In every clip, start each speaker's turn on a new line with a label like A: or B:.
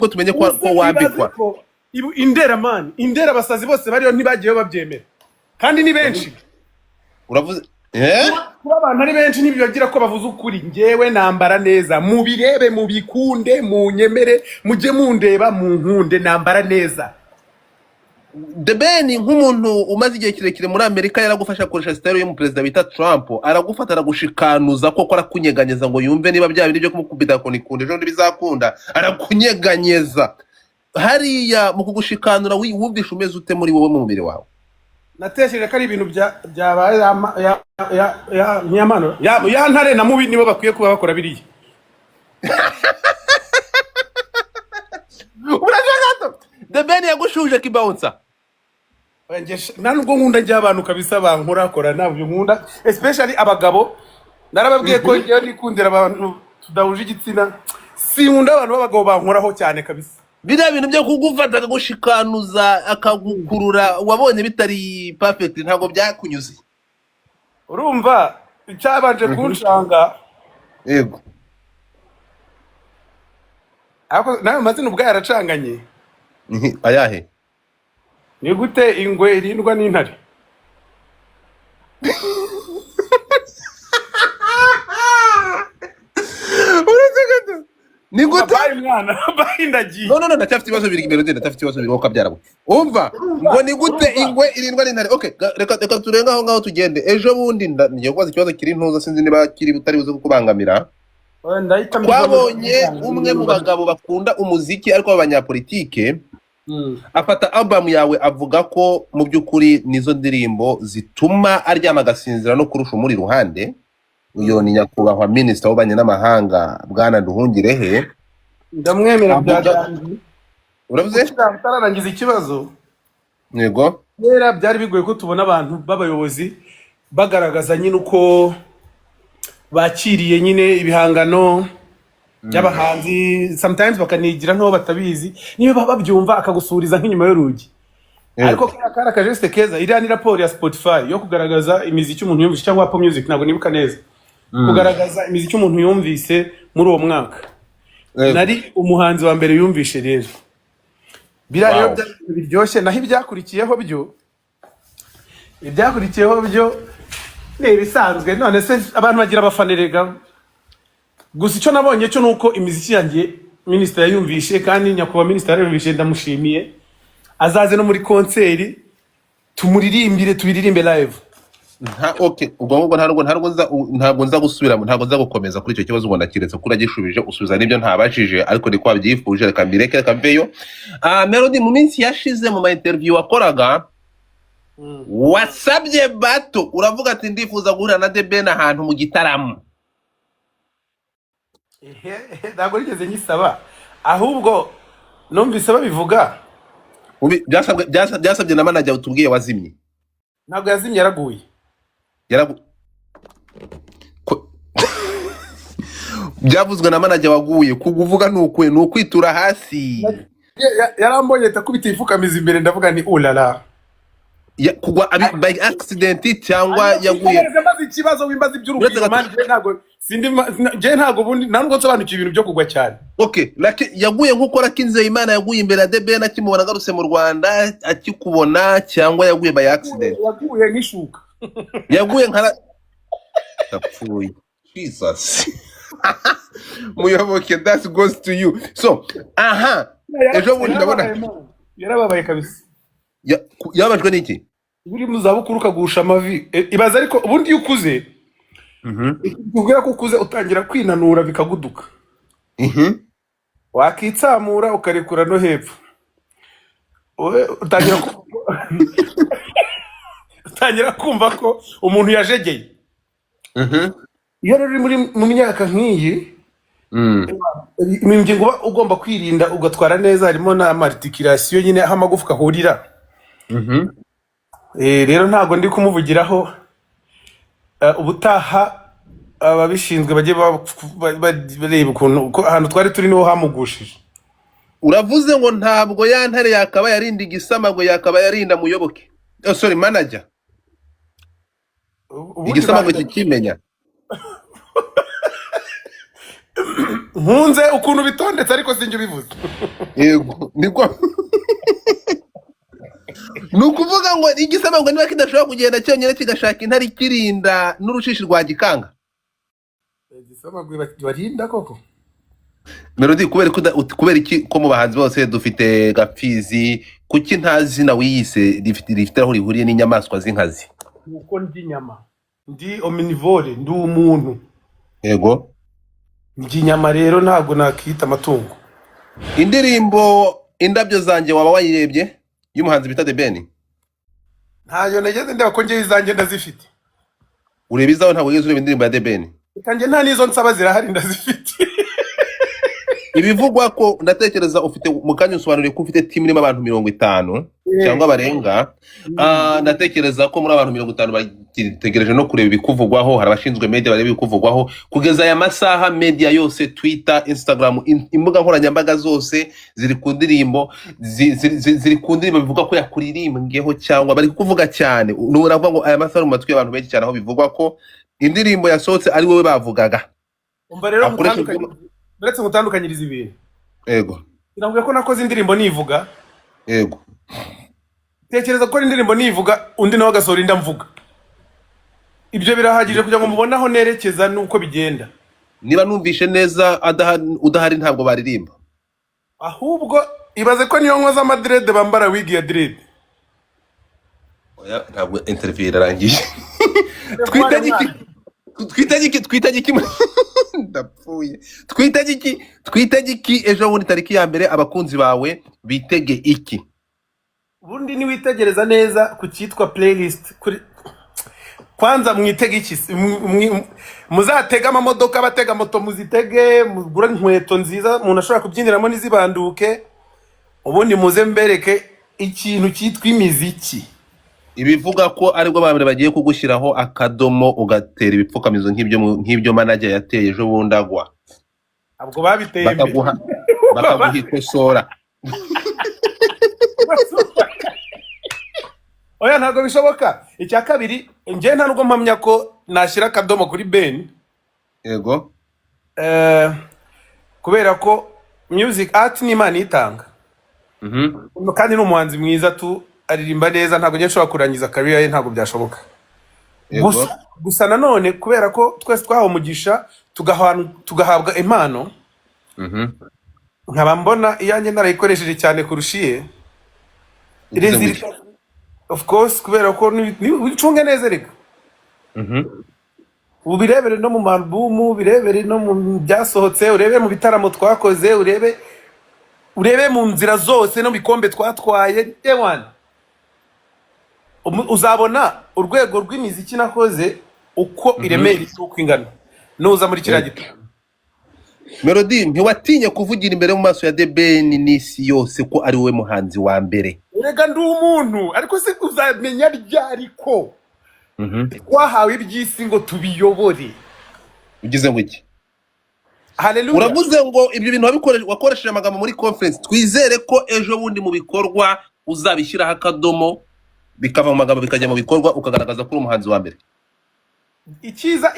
A: ko tumenye ko wambikwa.
B: Indera basazi bose bariyo ntibagiye babyemera kandi ni benshi.
A: Uravuze
B: kuba abantu ari benshi ntibibagira ko bavuze ukuri. Ngewe nambara neza, mubirebe, mubikunde, munyemere, mujye mundeba, munkunde, nambara neza.
A: The Ben nk'umuntu umaze igihe kirekire muri Amerika yaragufasha koresha style yo mu president bita Trump, aragufata aragushikanuza ko arakunyeganyeza ngo yumve niba bya bindi byo kumukubita ko nikunde ejo bizakunda, arakunyeganyeza. Hariya mu kugushikanura wumvisha umeze ute muri wowe mu mubiri wawe?
B: Natesheje ko ari ibintu byabaye ya nyamano ya ntare na mubi nibo bakwiye kuba bakora biriya.
A: Urashaka The Ben yagushuje kibouncer.
B: Nubwo nkunda njya abantu kabisa bankorakora nabyo nkunda, especially abagabo. Narababwiye ko njye nikundira abantu tudahuje igitsina. Si nkunda abantu b'abagabo bankoraho cyane kabisa.
A: Biriya bintu byo kugufata akagushikanuza akagukurura wabonye bitari perfect ntago byakunyuze.
B: Urumva icyabanje kunshanga.
A: Yego.
B: Ako nawe mazina ubwa yaracanganye.
A: Ayahe?
B: Ni gute ingwe irindwa n'intare?
A: Ni gute
B: mwana bahindagiye?
A: No ndacafite ibibazo biri imbere ndacafite ibibazo biri okabyara. Umva ngo ni gute ingwe irindwa n'intare? Okay, reka turenga aho ngaho tugende. Ejo bundi ngiye kubaza ikibazo kiri ntuza sinzi niba kiri butari buze kukubangamira. Twabonye umwe mu bagabo bakunda umuziki ariko abanyapolitike afata album yawe avuga ko mu by'ukuri nizo ndirimbo zituma aryama agasinzira no kurusha muri ruhande. Uyo ni nyakubahwa Minister w'Ububanyi n'Amahanga Bwana Nduhungirehe.
B: Ndamwemera byajyanye.
A: Uravuze?
B: Tararangiza ikibazo.
A: Yego.
B: Yera byari bigoye ko tubona abantu b'abayobozi bagaragaza nyine uko bakiriye nyine ibihangano by'abahanzi. Sometimes bakanigira nto batabizi, niyo babyumva akagusuriza nk'inyuma y'urugi. Ariko kara kajeste keza iriya ni raporo ya Spotify yo kugaragaza imiziki umuntu yumvise, cyangwa Apple Music ntabwo nibuka neza. Kugaragaza imiziki umuntu yumvise muri uwo mwaka. Nari umuhanzi wa mbere yumvishe rero. Biriya biryoshye. Naho ibyakurikiyeho byo ni ibisanzwe. None se abantu bagira abafanerega. Gusa icyo nabonye cyo nuko imiziki yanjye Minister yumvishe, kandi nyakubahwa Minister yumvishe, ndamushimiye. Azaze no muri konseri tubiririmbe live.
A: Okay, ubwo ntabwo nza gusubira, ntabwo nza gukomeza kuri icyo kibazo ubona kiretse ko uragishubije usubiza nibyo ntabashije, ariko ni kwa byifuje reka mbireke reka mveyo. Melody mu minsi yashize mu interview wakoraga wasabye bato uravuga ati ndifuza guhura na The Ben ahantu mu gitaramo.
B: Ntabwo rigeze nyisaba, ahubwo numvise babivuga.
A: Byasabye na manager utubwiye wazimye.
B: Ntabwo yazimye, yaraguye.
A: Byavuzwe na manager waguye, kuguvuga nukwitura hasi.
B: Yarambonye takubita ifukamiza imbere, ndavuga ni ulala.
A: Kugwa by accident cyangwa yaguye.
B: Mbazi ikibazo wimbazi by'urubyiruko ntabwo bundi ntabwo nsobanukiye ibintu byo kugwa cyane.
A: Okay, yaguye nkuko Rakinze Imana yaguye imbere ya The Ben akimubona garutse mu Rwanda akikubona, cyangwa yaguye by accident?
B: Yaguye nk'ishuka.
A: Yaguye nkara yapfuye. Jesus. Muyoboke, that goes to you. So ejo bundi ndabona
B: yarababaye kabisa.
A: Yabajwe n'iki?
B: Uri mu zabukuru ukagusha amavi. Ibaza ariko ubundi iyo ukuze ukubwira ko ukuze utangira kwinanura bikaguduka. Wakitsamura ukarekura no hepfo. Utangira kumva ko umuntu yajegeye. Iyo ruri mu myaka nk'iyi imyingo ugomba kwirinda ugatwara neza, harimo na articulation nyine aho amagufwa ahurira. Rero ntago ndi kumuvugiraho. Ubutaha ababishinzwe bagiye bareba ukuntu ahantu twari turi niho hamugushije.
A: Uravuze ngo ntabwo ya ntare yakaba yarinda igisamago, yakaba yarinda Muyoboke. Sorry, manager. Igisamago kikimenya.
B: nkunze ukuntu bitondetse ariko sinjye ubivuze.
A: yego niko ni ukuvuga ngo igisama ngo niba kidashobora kugenda cyonyine kigashaka intare ikirinda n'urushishi rwa gikanga.
B: Igisamagwe barinda koko.
A: Melody kubera iki ko mu bahanzi bose dufite Gapfizi, kuki nta zina wiyise rifite aho rihuriye n'inyamaswa z'inkazi?
B: Nuko ndi inyama, ndi omnivore, ndi umuntu.
A: Yego.
B: Ndi inyama rero ntabwo nakita amatungo.
A: Indirimbo Indabyo zanjye waba wayirebye y'umuhanzi bita The Ben?
B: Ntayo nageze ndeba ko ngiye izanjye ndazifite.
A: Urebizaho ntabwo yigeze ureba indirimbo ya The Ben?
B: Kanjye nta nizo nsaba zirahari ndazifite.
A: Ibivugwa ko ndatekereza ufite mu kanya usobanuriye ko ufite team irimo abantu 50 cyangwa barenga. Ndatekereza ko muri abantu 50 bagitegereje no kureba ibikuvugwaho, hari abashinzwe media bareba ibikuvugwaho kugeza aya masaha. Media yose, Twitter, Instagram, imbuga nkoranyambaga zose ziri ku ndirimbo, ziri ku ndirimbo bivuga ko yakuririmbweho cyangwa bari kuvuga cyane. Uravuga ngo aya masaha mu matwi y'abantu benshi cyane aho bivugwa ko indirimbo yasohotse ari wowe bavugaga.
B: Umva rero mutandukanye, uretse gutandukanyiriza ibintu.
A: Yego.
B: Ntabwo ko nakoze indirimbo nivuga.
A: Yego.
B: Tekereza ko indirimbo nivuga undi nawe agasohora inda mvuga. Ibyo birahagije kugira ngo mubone aho nerekeza nuko bigenda.
A: Niba numvishe neza udahari ntabwo baririmba.
B: Ahubwo ibaze ko niyo nkoza amadrede bambara wig ya dread.
A: Oya ntabwo interview irarangiye. Twitagiki ndapfuye. Twitagiki ejo bundi tariki ya mbere abakunzi bawe bitege iki?
B: Ubundi ni witegereza neza ku cyitwa playlist kuri kwanza mwitege iki? Muzatega amamodoka, batega moto muzitege, mugura inkweto nziza umuntu ashobora kubyiniramo n'izibanduke. Ubundi muze mbereke ikintu cyitwa imiziki.
A: Ibivuga ko aribwo bambere bagiye kugushyiraho akadomo ugatera ibipfukamizo nk'ibyo manager yateye ejo bundi agwa.
B: Abwo babiteye
A: bakaguha ikosora.
B: Oya ntabwo bishoboka. Icya kabiri ngiye nta nubwo mpamya ko nashyira akadomo kuri Ben.
A: Yego.
B: Kubera ko music art ni Imana itanga. Kandi ni umuhanzi mwiza tu aririmba neza, ntabwo ngiye nshobora kurangiza career ye, ntabwo byashoboka. Gusa nanone kubera ko twese twahawe umugisha tugahabwa impano. Nkaba mbona iyanjye narayikoresheje cyane kurushiye. Of course kubera ko wicunge neza reka. Ubirebere no mu album, ubirebere no mu byasohotse, urebe mu bitaramo twakoze, urebe mu nzira zose no bikombe twatwaye. Uzabona urwego rw'imiziki nakoze uko iremeye uko ingana. Nuza muri kiriya gitaramo.
A: Melody ntiwatinye kuvugira imbere mu maso ya The Ben n'isi yose ko ari wowe muhanzi wa mbere?
B: Urega ndi umuntu ariko se uzamenya ryari ko wahawe iby'isi ngo tubiyobore.
A: Ugize ngo iki?
B: Haleluya.
A: Uravuze ngo ibyo bintu wakoresheje amagambo muri conference, twizere ko ejo bundi mu bikorwa uzabishyiraho akadomo bikava mu magambo bikajya mu bikorwa ukagaragaza ko uri umuhanzi wa mbere.
B: Ikiza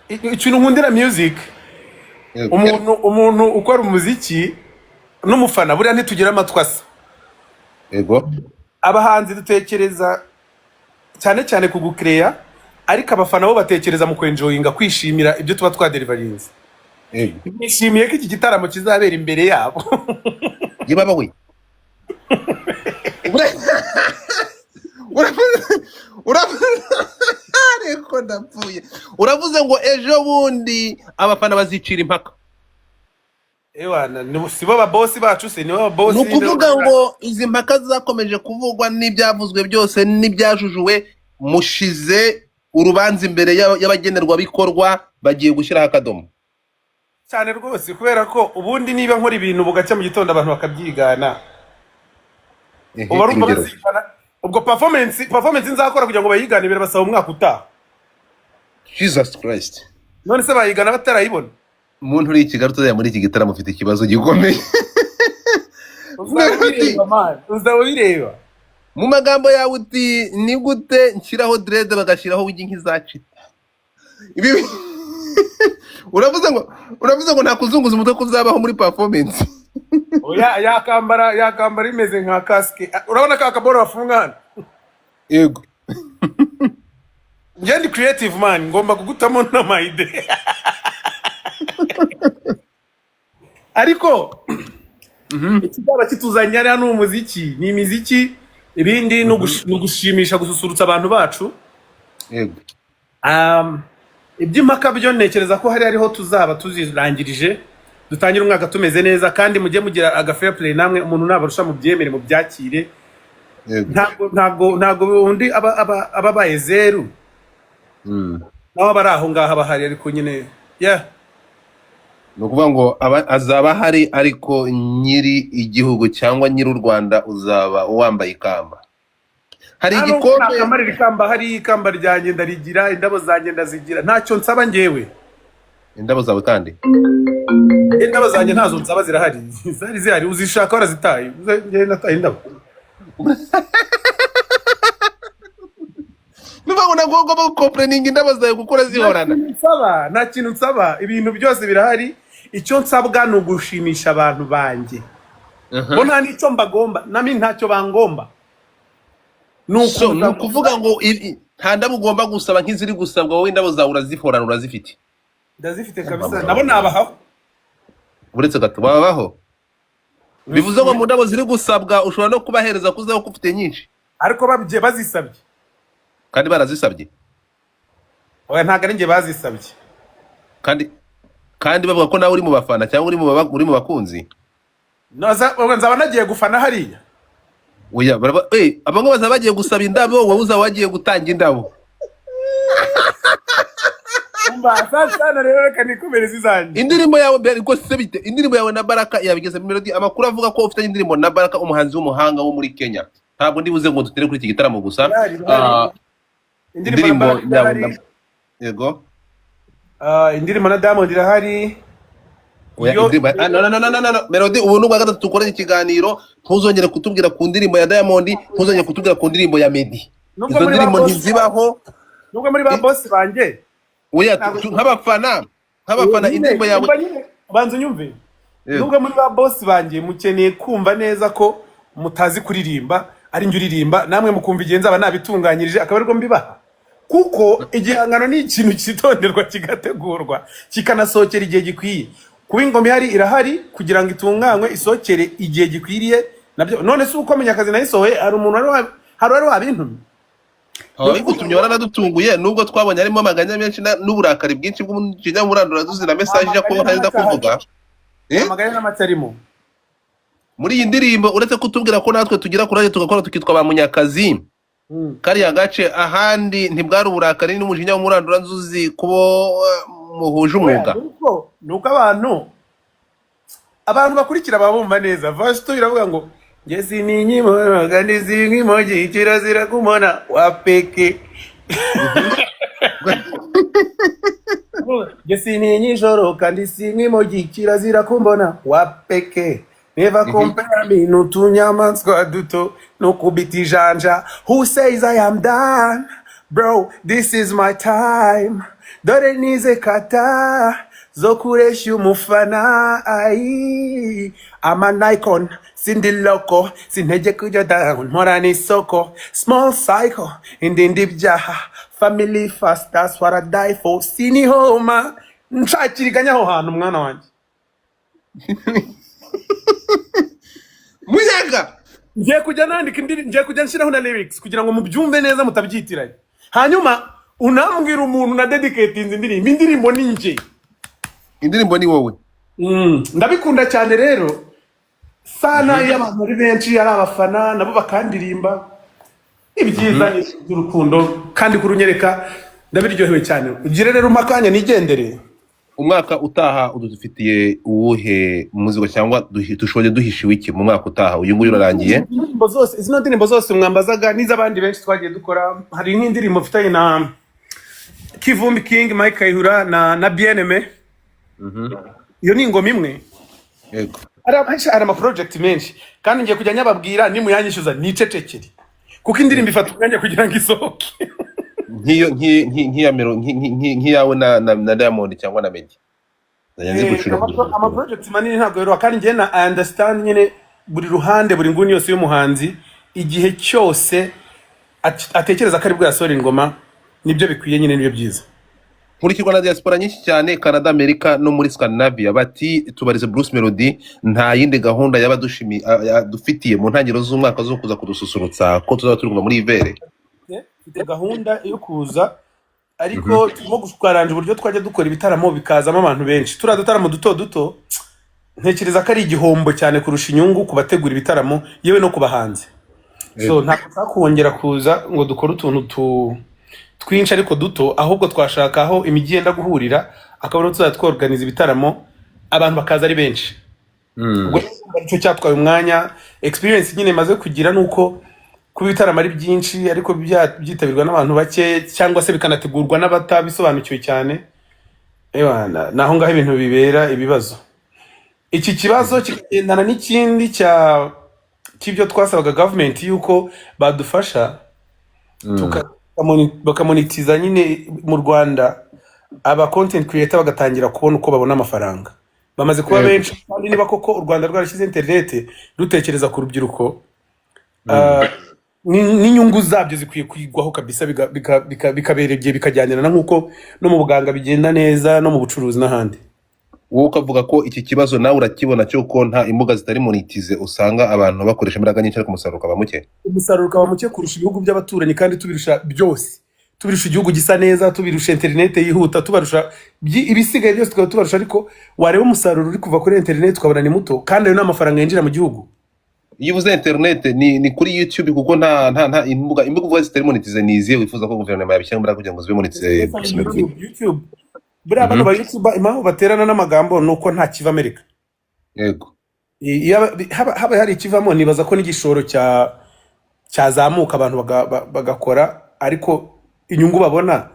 B: ikintu nkundira music. Umuntu ukora umuziki n'umufana buriya ntitugira amatwasa.
A: Yego.
B: Abahanzi dutekereza cyane cyane kugucreya, ariko abafana bo batekereza mu kwenjoyinga, kwishimira ibyo tuba twaderivarinze.
A: Yego.
B: Nishimiye ko iki gitaramo kizabera imbere yabo.
A: Yibaba we. Ariko ndapfuye. Uravuze ngo ejo bundi abafana bazicira impaka.
B: Ewana sibo ba boss bacu se nibo ba boss.
A: Nukuvuga ngo izi mpaka zakomeje kuvugwa n'ibyavuzwe byose n'ibyajujuwe, mushize urubanza imbere y'abagenerwa bikorwa bagiye gushyiraho akadomo.
B: Cyane rwose kubera ko ubundi niba nkora ibintu bugacya mu gitondo abantu bakabyigana. Ubwo performance nzakora kugira ngo bayigane birabasaba umwaka utaha.
A: Jesus Christ.
B: None se bayigana batarayibona?
A: Umuntu uri Kigali utazaya muri iki gitaramo ufite ikibazo gikomeye.
B: Uzabireba.
A: Mu magambo yawe uti ni gute nshyiraho dread bagashyiraho wigi nk'izacita. uravuze ngo nta kuzunguza umutwe kuzabaho muri performance.
B: Oya yakambara imeze nka casque. Urabona ka kaboro bafungana?
A: Yego.
B: Njye ndi creative man, ngomba kugutamo n'amayide. Ariko ikizaba kituzanye ari hano umuziki, ni imiziki, ibindi no gushimisha gususurutsa abantu bacu.
A: Yego.
B: Iby'impaka byo ntekereza ko hari ariho tuzaba tuzirangirije, dutangira umwaka tumeze neza, kandi mujye mugira aga fair play namwe, umuntu nabarusha mu byemere mu byakire. Ntago undi ababaye zeru. Naho bari aho ngaho bahari, ariko nyine
A: no kuvuga ngo azaba hari, ariko nyiri igihugu cyangwa nyiri u Rwanda uzaba wambaye ikamba. Hari igikombe
B: amarira ikamba, hari ikamba ryanjye ndarigira, indabo zanjye ndazigira, ntacyo nsaba ngewe.
A: Indabo zawe kandi
B: indabo zanjye ntazo nsaba, zirahari, zihari, uzishaka warazitaye, ngewe nataye indabo.
A: Nubango nagomba gukomplaninga indabo zawe gukora zihorana.
B: Nta kintu nsaba, ibintu byose birahari. Icyo nsabwa ni ugushimisha abantu banjye. Bo nta n'icyo mbagomba, nami ntacyo bangomba.
A: Nukuvuga ngo nta ndabo ugomba gusaba nk'iziri gusabwa, wowe indabo zawe urazihorana, urazifite.
B: Ndazifite kabisa, nabo nabaho.
A: Uretse gato babaho. Bivuze ngo mu ndabo ziri gusabwa ushobora no kubahereza kuzaho kufite nyinshi.
B: Ariko babye bazisabye.
A: Kandi barazisabye.
B: Oya ntago ari nge bazisabye.
A: Kandi bavuga ko nawe uri mu bafana cyangwa uri mu bakunzi.
B: Nzaba nagiye gufana hariya.
A: Oya abamwe baza bagiye gusaba indabo, wowe uza wagiye gutanga indabo.
B: Sasa rero reka nikomereza izanjye.
A: Indirimbo yawe ko sebite, indirimbo yawe na Baraka yabigeze mu Melody. Amakuru avuga ko ufite indirimbo na Baraka, umuhanzi w'umuhanga wo muri Kenya. Ntabwo ndibuze ngo dutere kuri iki gitaramo gusa. Indirimbo yawe yego.
B: Indirimbo na Diamond irahari.
A: No Melody, ubu n'ubwa gatatu dukoranye ikiganiro, ntuzongere kutubwira ku ndirimbo ya Diamond, ntuzongere kutubwira ku ndirimbo ya Meddy. Izo ndirimbo ntizibaho.
B: Nubwo muri ba boss banjye.
A: Oya nk'abafana indirimbo yawe
B: banze unyumve. Nubwo muri ba boss banjye mukeneye kumva neza ko mutazi kuririmba, ari njye uririmba, namwe mukumva igenza aba nabitunganyirije, akaba ariko mbibaha. Kuko igihangano ni ikintu kitonderwa kigategurwa kikanasohokera igihe gikwiye. Kuba ingoma ihari irahari kugira ngo itunganywe isokere igihe gikwiriye nabyo. None se uko menya akazi nayisohoye, ari umuntu hari wabintumye.
A: Gutumye waranadutunguye, nubwo twabonye arimo amaganya menshi n'uburakari bwinshi bw'umujinya murandura duzina message ya ko ntari ndakuvuga.
B: Amaganya n'amatarimo.
A: Muri iyi ndirimbo uretse kutubwira ko natwe tugira kuraje tugakora tukitwa ba Munyakazi. Kariya gace ahandi ntibwari uburakari n'umujinya w'umurandura nzuzi kubo muhuje umwuga.
B: Nuko abantu bakurikira babumva neza. Verse 2 iravuga ngo ngezi ninyimo kandi zinkimoji kirazira kumona wapeke. Ngezi ninyijoro kandi sinkimoji kirazira kumbona wapeke. Never compare me n'utunyamaswa duto no kubita ijanja. Who says I am done? Bro, this is my time. Dore nize kata zo kuresha umufana. I'm an icon, sindi loco, sintege kujya down, mpora n'isoko. Small cycle, indi byaha, family first, that's what I die for. Sini homa, nshakiriganya aho hantu mwana wanjye.
A: Muyaga
B: ngiye kujya nandika indirimbo, ngiye kujya nshiraho na lyrics kugira ngo mubyumve neza mutabyitiranye. Hanyuma unambwira umuntu na dedicate indirimbo ni nje.
A: Indirimbo ni wowe.
B: Ndabikunda cyane rero. Sana y'abantu ari benshi ari abafana nabo bakandirimba. Ibyiza n'urukundo kandi kurunyereka ndabiryohewe cyane. Ugire rero umakanya nigendere.
A: Umwaka utaha udufitiye uwuhe muzigo cyangwa dushoje duhishiwe iki mu mwaka utaha? Uyu nguyu urarangiye.
B: Zino ndirimbo zose mwambazaga n'izabandi benshi twagiye dukora. Hari nk'indirimbo mfitanye na Kivumbi King, Mike Kayihura na Bien-Aimé. Iyo ni ingoma imwe.
A: Yego.
B: Ari ama project menshi kandi ngiye kujya nyababwira nimuyanyishyuza nicecekere. Kuko indirimbo ifata umwanya kugira ngo isohoke.
A: nk'iyawe na Diamond cyangwa na Meddy nzi gucura
B: ama project manini ntabwo rero kandi njye na I understand nyine buri ruhande buri nguni yose y'umuhanzi igihe cyose atekereza ko ari bwo yasohora ingoma nibyo bikwiye nyine nibyo byiza.
A: nkurikirwa na diaspora nyinshi cyane Canada, Amerika no muri Scandinavia bati tubarize Bruce Melody nta yindi gahunda dufitiye mu ntangiriro z'umwaka zo kuza kudususurutsa ko tuzaba turi muri Ivere.
B: Mfite gahunda yo kuza ariko turimo gushukaranje uburyo twajya dukora ibitaramo bikazamo abantu benshi turiya dutaramo duto duto ntekereza ko ari igihombo cyane kurusha inyungu ku bategura ibitaramo yewe no ku bahanzi. So ntabwo twakongera kuza ngo dukore utuntu twinshi ariko duto ahubwo twashaka aho imijyi yenda guhurira akabona tuzajya tworganiza ibitaramo abantu bakaza ari benshi. Ubwo icyo cyatwaye umwanya experience nyine maze kugira nuko kuba ibitaramo ari byinshi ariko byitabirwa n'abantu bake cyangwa se bikanategurwa n'abatabisobanukiwe cyane naho ngaho ibintu bibera ibibazo. Iki kibazo kigendana n'ikindi cy'ibyo twasabaga government yuko badufasha bakamonetiza nyine mu Rwanda aba content creator bagatangira kubona uko babona amafaranga bamaze kuba benshi kandi niba koko u Rwanda rwarashyize internet rutekereza ku rubyiruko n'inyungu zabyo zikwiye kwigwaho kabisa bikaberebye bikajyanirana nk'uko no mu buganga bigenda neza no mu bucuruzi n'ahandi.
A: Wowe ukavuga ko iki kibazo nawe urakibona cyo ko nta imbuga zitari monetize usanga abantu bakoresha imbaraga nyinshi ariko umusaruro ukaba muke.
B: Umusaruro ukaba muke kurusha ibihugu by'abaturanyi kandi tubirusha byose. Tubirusha igihugu gisa neza, tubirusha internet yihuta, tubarusha ibisigaye byose tukaba tubarusha ariko wareba umusaruro uri kuva kuri internet ukabona ni muto kandi ayo n'amafaranga yinjira mu gihugu.
A: Iyo uvuze internet ni kuri YouTube kuko nta imbuga zitari monetize niziye wifuza ko guverinoma yabishyira imbaraga kugira ngo zibe monetize
B: YouTube. Buriya abantu ba YouTube impamvu baterana n'amagambo nuko nta kiva Amerika.
A: Yego.
B: Haba hari ikivamo nibaza ko n'igishoro cyazamuka abantu bagakora ariko inyungu babona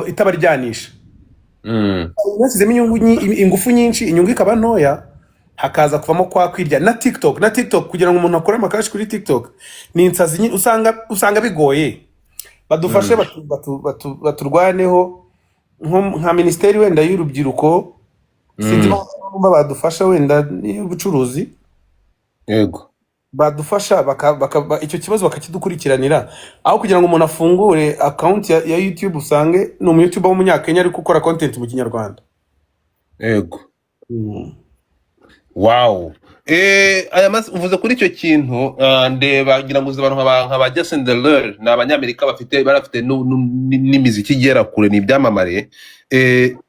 B: itabaryanisha. Nasizemo ingufu nyinshi inyungu ikaba ntoya hakaza kuvamo kwa kwirya na TikTok kugira ngo umuntu akore amakashi kuri TikTok ni insazi usanga bigoye. Badufashe baturwaneho nka ministeri wenda y'urubyiruko sinzi ko badufasha wenda y'ubucuruzi.
A: Yego.
B: Badufasha icyo kibazo bakakidukurikiranira aho kugira ngo umuntu afungure account ya YouTube usange ni umu-YouTuber w'umunyakenya ariko ukora content mu Kinyarwanda.
A: Yego. Wow. Aya uvuze kuri icyo kintu ndeba ngira ngo abantu nk'aba Jason Derulo n'abanyamerika barafite n'imiziki igera kure n'ibyamamare.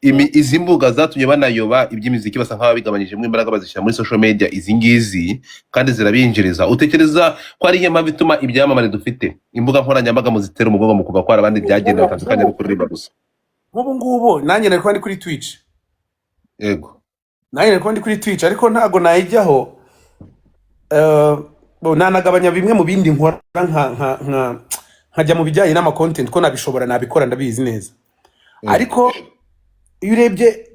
A: Izi mbuga zatumye banayoba iby'imiziki basa nk'aba bigabanyijemo imbaraga bazishyira muri social media izi ngizi kandi zirabinjiriza. Utekereza ko ari impamvu ituma ibyamamare dufite imbuga nkoranyambaga muzitera umugongo mu kuva ko abandi byagenewe kandi kuririmba gusa?
B: Nk'ubu ngubu nanjye nari kwandi kuri Twitch.
A: Yego.
B: Nanjye nari kwandi kuri Twitch ariko ntago nayijyaho nanagabanya bimwe mu bindi nkora nkajya mu bijyanye n'ama content ko nabishobora nabikora ndabizi neza. Ariko iyo urebye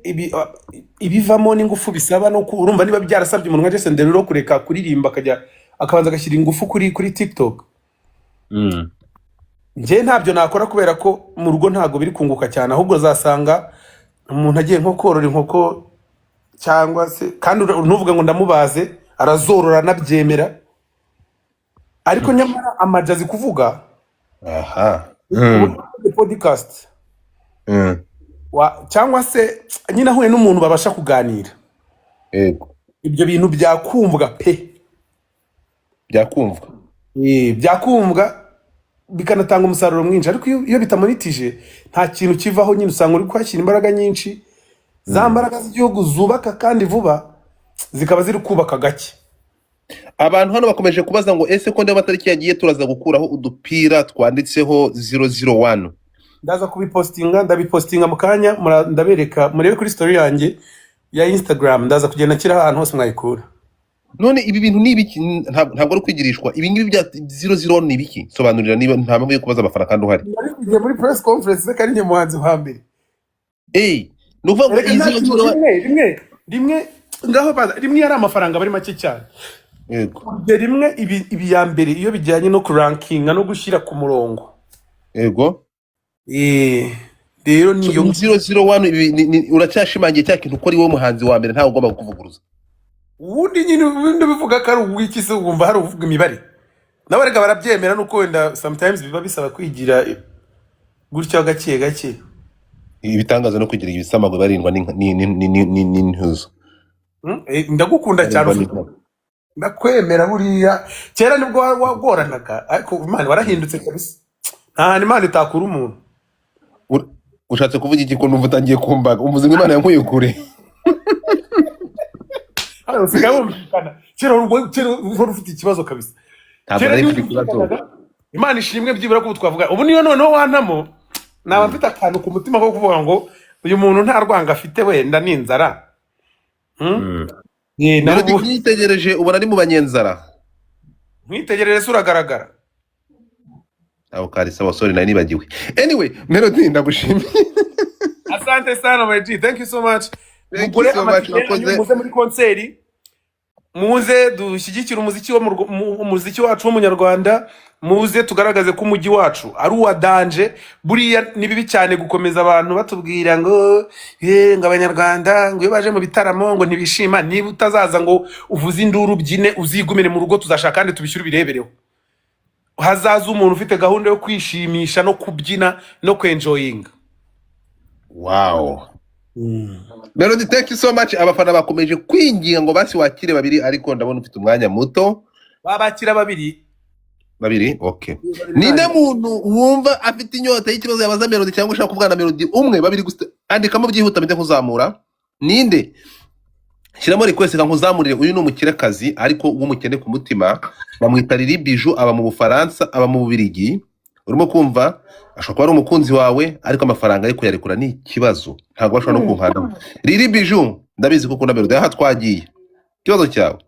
B: ibivamo n'ingufu bisaba no urumva niba byarasabye umuntu nka Jason Derulo kureka kuririmba akabanza agashyira ingufu kuri TikTok. Nje ntabyo nakora kubera ko mu rugo ntago biri kunguka cyane ahubwo zasanga umuntu agiye nko korora inkoko cyangwa se kandi ntuvuga ngo ndamubaze arazorora nabyemera ariko nyamara amajazi kuvuga podcast cyangwa se nyine ahuye n'umuntu babasha kuganira.
A: Yego.
B: Ibyo bintu byakumvwa byakumvwa bikanatanga umusaruro mwinshi ariko iyo bitamonitije nta kintu kivaho nyine usanga uri kwashyira imbaraga nyinshi za mbaraga z'igihugu zubaka kandi vuba zikaba ziri kubaka gake.
A: Abantu hano bakomeje kubaza ngo ese ko ndeba tariki yagiye turaza gukuraho udupira twanditseho 001.
B: Ndaza ndabipostinga mu kanya ndabereka murebe kuri story yanjye ya Instagram ndaza kugenda kira ahantu hose mwayikura.
A: None ibi bintu ni ibiki ntabwo ari kwigirishwa ibi ngibi bya 00 ni ibiki sobanurira niba nta mpamvu yo kubaza amafaranga kandi uhari.
B: Muri press conference kandi nye muhanzi hambere.
A: Nuvuga ngo
B: rimwe ngaho rimwe yari amafaranga bari make cyane.
A: Yego.
B: Rimwe ibi ya mbere iyo bijyanye no kurankinga no gushyira ku murongo.
A: Yego.
B: rero
A: So
B: niyo
A: 001 uracyashimangiye cya kintu ko ari wowe muhanzi wa mbere ntawe ugomba kuvuguruza.
B: ubundi nyine ubundi bivuga ko ari uw'iki se wumva hari uvuga imibare nabo reka barabyemera nuko wenda sometimes biba bisaba kwigira gutyo gake gake.
A: Ibitangaza no kugira ibisamagwe barindwa n'intuzo.
B: Ndagukunda cyane ndakwemera buriya kera nibwo wagoranaga ariko Imana warahindutse kabisa nta hantu Imana itakura umuntu.
A: Ushatse kuvuga iki ko numva utangiye kumbaga umuzingo Imana yankuye kure?
B: Hano usigaye wumvikana kera ufite ikibazo kabisa. Imana ishimwe byibura ko twavuga ubu niyo noneho wantamo naba mfite akantu ku mutima ko kuvuga ngo uyu muntu nta rwanga afite wenda n'inzara.
A: Melody mwitegereje ubona ari mu banyenzara.
B: Mwitegerere se uragaragara.
A: Aho karisa abasore nari nibagiwe. Anyway, Melody ndagushimiye.
B: Asante sana my G. Thank you so much.
A: Mugure amakoze
B: muze muri konseri. Muze dushyigikira umuziki wacu w'umunyarwanda. Muze tugaragaze ko umujyi wacu ari uwa danje. Buriya ni bibi cyane gukomeza abantu batubwira ngo ngo abanyarwanda ngo iyo baje mu bitaramo ngo ntibishima. Niba utazaza ngo uvuze induru byine uzigumire mu rugo tuzashaka kandi tubishyura birebereho. Hazaza umuntu ufite gahunda yo kwishimisha no kubyina no kwenjoyinga.
A: Wow. Melody, thank you so much. Abafana bakomeje kwinginga ngo basi wakire babiri ariko ndabona ufite umwanya muto.
B: Babakira babiri.
A: Okay. Ninde muntu wumva afite inyota y'ikibazo yabaza Melody cyangwa ushaka kuvugana Melody umwe babiri gusa andikamo byihuta mite kuzamura. Ninde? Shyiramo request nkuzamurire uyu ni umukirekazi ariko w'umukene ku mutima bamwita Lili Bijou aba mu Bufaransa aba mu Bubirigi. Urimo kumva ashobora ari umukunzi wawe ariko amafaranga ari kuyarekura ni ikibazo ntabwo bashobora no kunkana. Lili Bijou ndabizi kuko na Melody aha twagiye ikibazo cyawe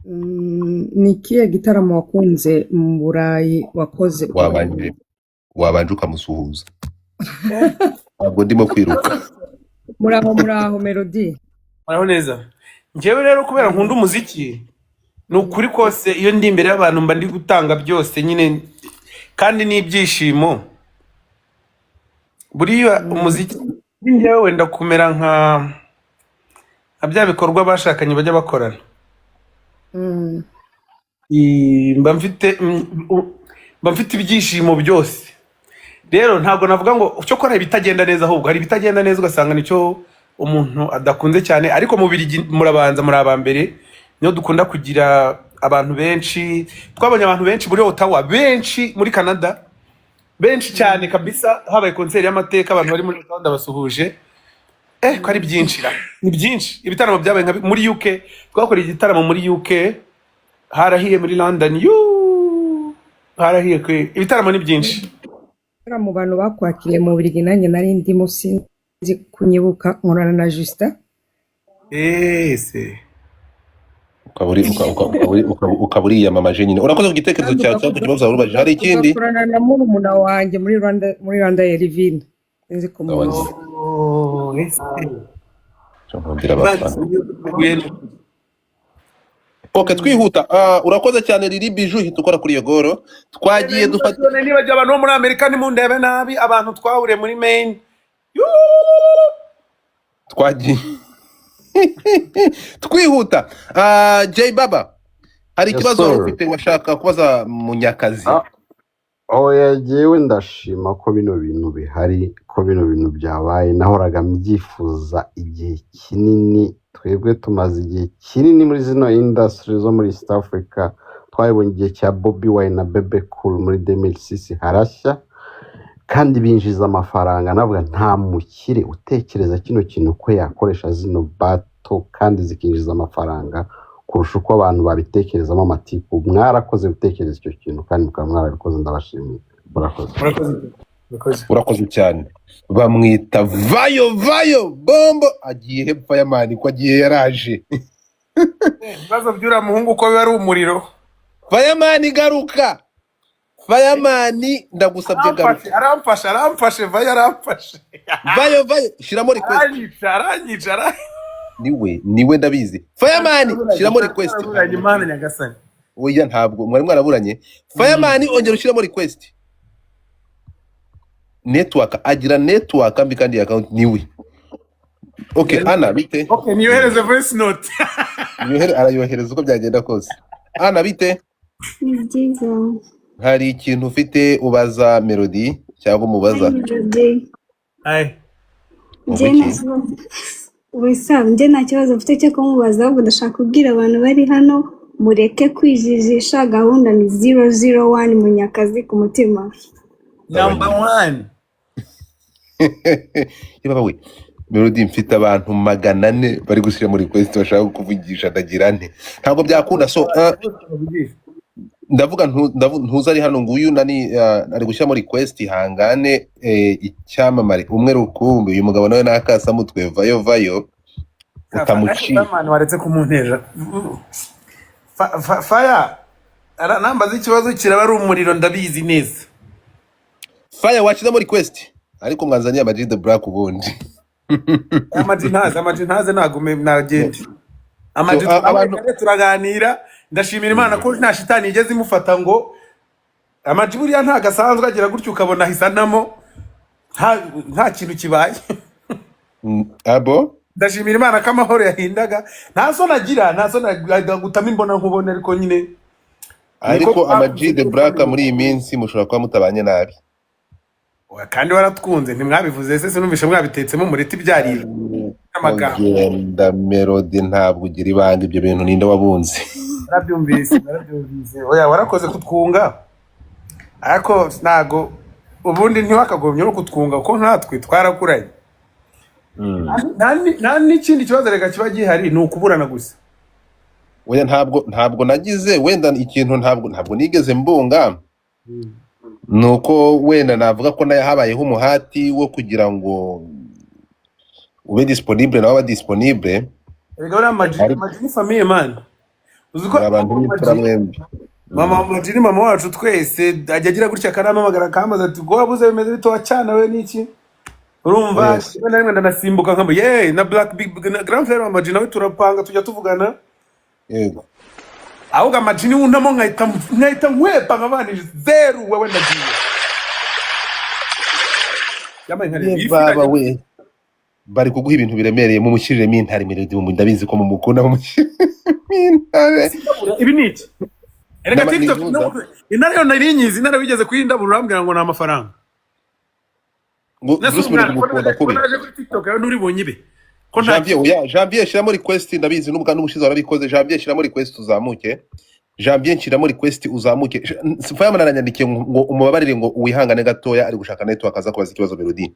C: ni kiye gitaramo wakunze mu Burayi wakoze
A: wabanje ukamusuhuza ntabwo ndimo kwiruka.
C: muraho Melody
B: muraho neza. Njyewe rero kubera nkunda umuziki ni ukuri kose iyo ndi imbere y'abantu mba ndi gutanga byose nyine kandi n'ibyishimo. Buriya umuziki njyewe wenda kumera nka bya bikorwa bashakanye bajya bakorana. Mba mfite ibyishimo byose. Rero ntabwo navuga ngo cyo kora ibitagenda neza ahubwo hari ibitagenda neza ugasanga nicyo umuntu adakunze cyane ariko mu Bubiligi murabanza muri abambere niyo dukunda kugira abantu benshi. Twabonye abantu benshi muri Ottawa, benshi muri Canada, benshi cyane kabisa. Habaye konseri y'amateka abantu bari muri Ottawa ndabasuhuje. Ko ari byinshi ni byinshi. Ibitaramo byabaye muri UK, twakoreye igitaramo muri UK, harahiye muri London, harahiye kwe. Ibitaramo ni byinshi.
C: Mu bantu bakwakiriye mu Bubiligi nanjye nari ndimo sinzi kunyibuka nkorana na Justin.
B: Se
A: ukaburiya mama Jenine urakoze ku gitekerezo cyawe cyangwa kibazo urubaje. Hari ikindi
C: ukorana na murumuna wanjye muri Rwanda Elvin sinzi kumuzi.
A: Okay, twihuta. Urakoze cyane Lili Bijou hita ukora kuri Yegoro. Twagiye dufata
B: nibaje abantu bo muri Amerika ni mundebe nabi abantu twahuriye muri Maine.
A: Twagiye twihuta. J Baba hari ikibazo ufite washaka kubaza Munyakazi?
D: Yagiyewe ndashima ko bino bintu bihari, ko bino bintu byabaye. Nahoraga mbyifuza igihe kinini. Twebwe tumaze igihe kinini muri zino industry zo muri East Africa. Twabonye igihe cya Bobby Wine na Bebe Cool muri 2006 harashya kandi binjiza amafaranga. Navuga nta mukire utekereza kino kintu ko yakoresha zino bato kandi zikinjiza amafaranga kurusha uko abantu babitekerezamo amatiku. Mwarakoze gutekereza icyo kintu kandi mukaba mwarabikoze, ndabashimiye.
A: Urakoze cyane. Bamwita Vayo Bombo agiye hepfo y'amani ko agiye yaraje.
B: Bazo byura muhungu ko bari umuriro.
A: Fireman garuka. Fireman ndagusabye garuka.
B: Aramfashe
A: Vayo shiramo request.
B: Aranyicara.
A: Niwe ndabizi. Fireman shiramo request.
B: Imana nyagasani.
A: Oya ntabwo mwari mwaraburanye. Fireman ongera ushiramo request. network, agira network mbi kandi account niwe. Okay, Ana bite?
B: Okay, niyohereze voice note.
A: Arayohereza uko byagenda kose. Ana bite?
E: Ni byiza.
A: Hari ikintu ufite ubaza Melody cyangwa umubaza?
B: Ai.
E: Njye nta kibazo mfite cyo kumubaza, ahubwo ndashaka kubwira abantu bari hano mureke kwijijisha, gahunda ni 001 Munyakazi ku mutima.
B: Number 1.
A: Yaba we Melody mfite abantu 400 bari gushyira muri request bashaka kuvugisha ndagira nte. Ntabwo byakunda so ndavuga ntuza ari hano nguyu nani ari gushyira muri request ihangane icyamamare umwe rukumbi uyu mugabo nawe nakasa mutwe vayo utamuci
B: abantu baretse kumunteja fire nambaza ikibazo kiraba ari umuriro ndabizi neza.
A: Fire wachiza muri request ariko mwanzaniye Amag the Black ubundi
B: amajintaze nagume nagende amajintaze turaganira ndashimira Imana ko nta shitani igeze imufata ngo amajiburi ya nta gasanzwe agira gutyo ukabona hisanamo nta kintu kibaye.
A: Abo
B: ndashimira Imana ko amahoro yahindaga nta so nagira gutama imbona nkubone ariko nyine
A: ariko Amag the Black muri iyi minsi mushobora kuba mutabanye nabi
B: kandi waratwunze ntimwabivuze se sinumvisha mwabitetsemo mureti byarira amagambo
A: genda Melody ntabwo ugira ibanga ibyo bintu ninde wabunze.
B: Narabyumvise oya warakoze kutwunga ariko nago ubundi ntiwakagomye no kutwunga ko nkatwe twarakuranye. Nta n'ikindi kibazo reka kiba gihari ni ukuburana gusa.
A: Oya ntabwo nagize wenda ikintu ntabwo nigeze mbunga nuko wenda navuga ko nayo habayeho umuhati wo kugira ngo ube disponible nawe aba disponible.
B: Erega uri Amag famille man. Uziko
A: abantu b'imfura mwembi.
B: Mama Amag mama wacu twese ajya agira gutya karamamagara kamaze ati go wabuze bimeze bito cyane we niki. Urumva na rimwe ndanasimbuka nkambo na Black Big Grand Frère Amag nawe turapanga tujya tuvugana.
A: Yego.
B: Ahubwo Amag wunamo nkahita nkwepa nkabani zero wewe ndagiye. Yamaye nkari
A: baba we bari kuguha ibintu biremereye mu mushiriremo intare Melody mu ndabizi ko mu mukunda mu intare
B: ibi niki. Erega TikTok intare yo narinyizi intare wigeze kuyindabura urambwira ngo na amafaranga.
A: Ngo gukunda kubi.
B: Naje kuri TikTok yo nuribonye ibe. Ko
A: Janvier shiramo request ndabizi n'ubwa n'ubushize warabikoze. Janvier shiramo request uzamuke. Janvier shiramo request uzamuke. Fireman aranyandikiye ngo umubabarire ngo wihangane gatoya ari gushaka network akaza kubaza ikibazo Melody.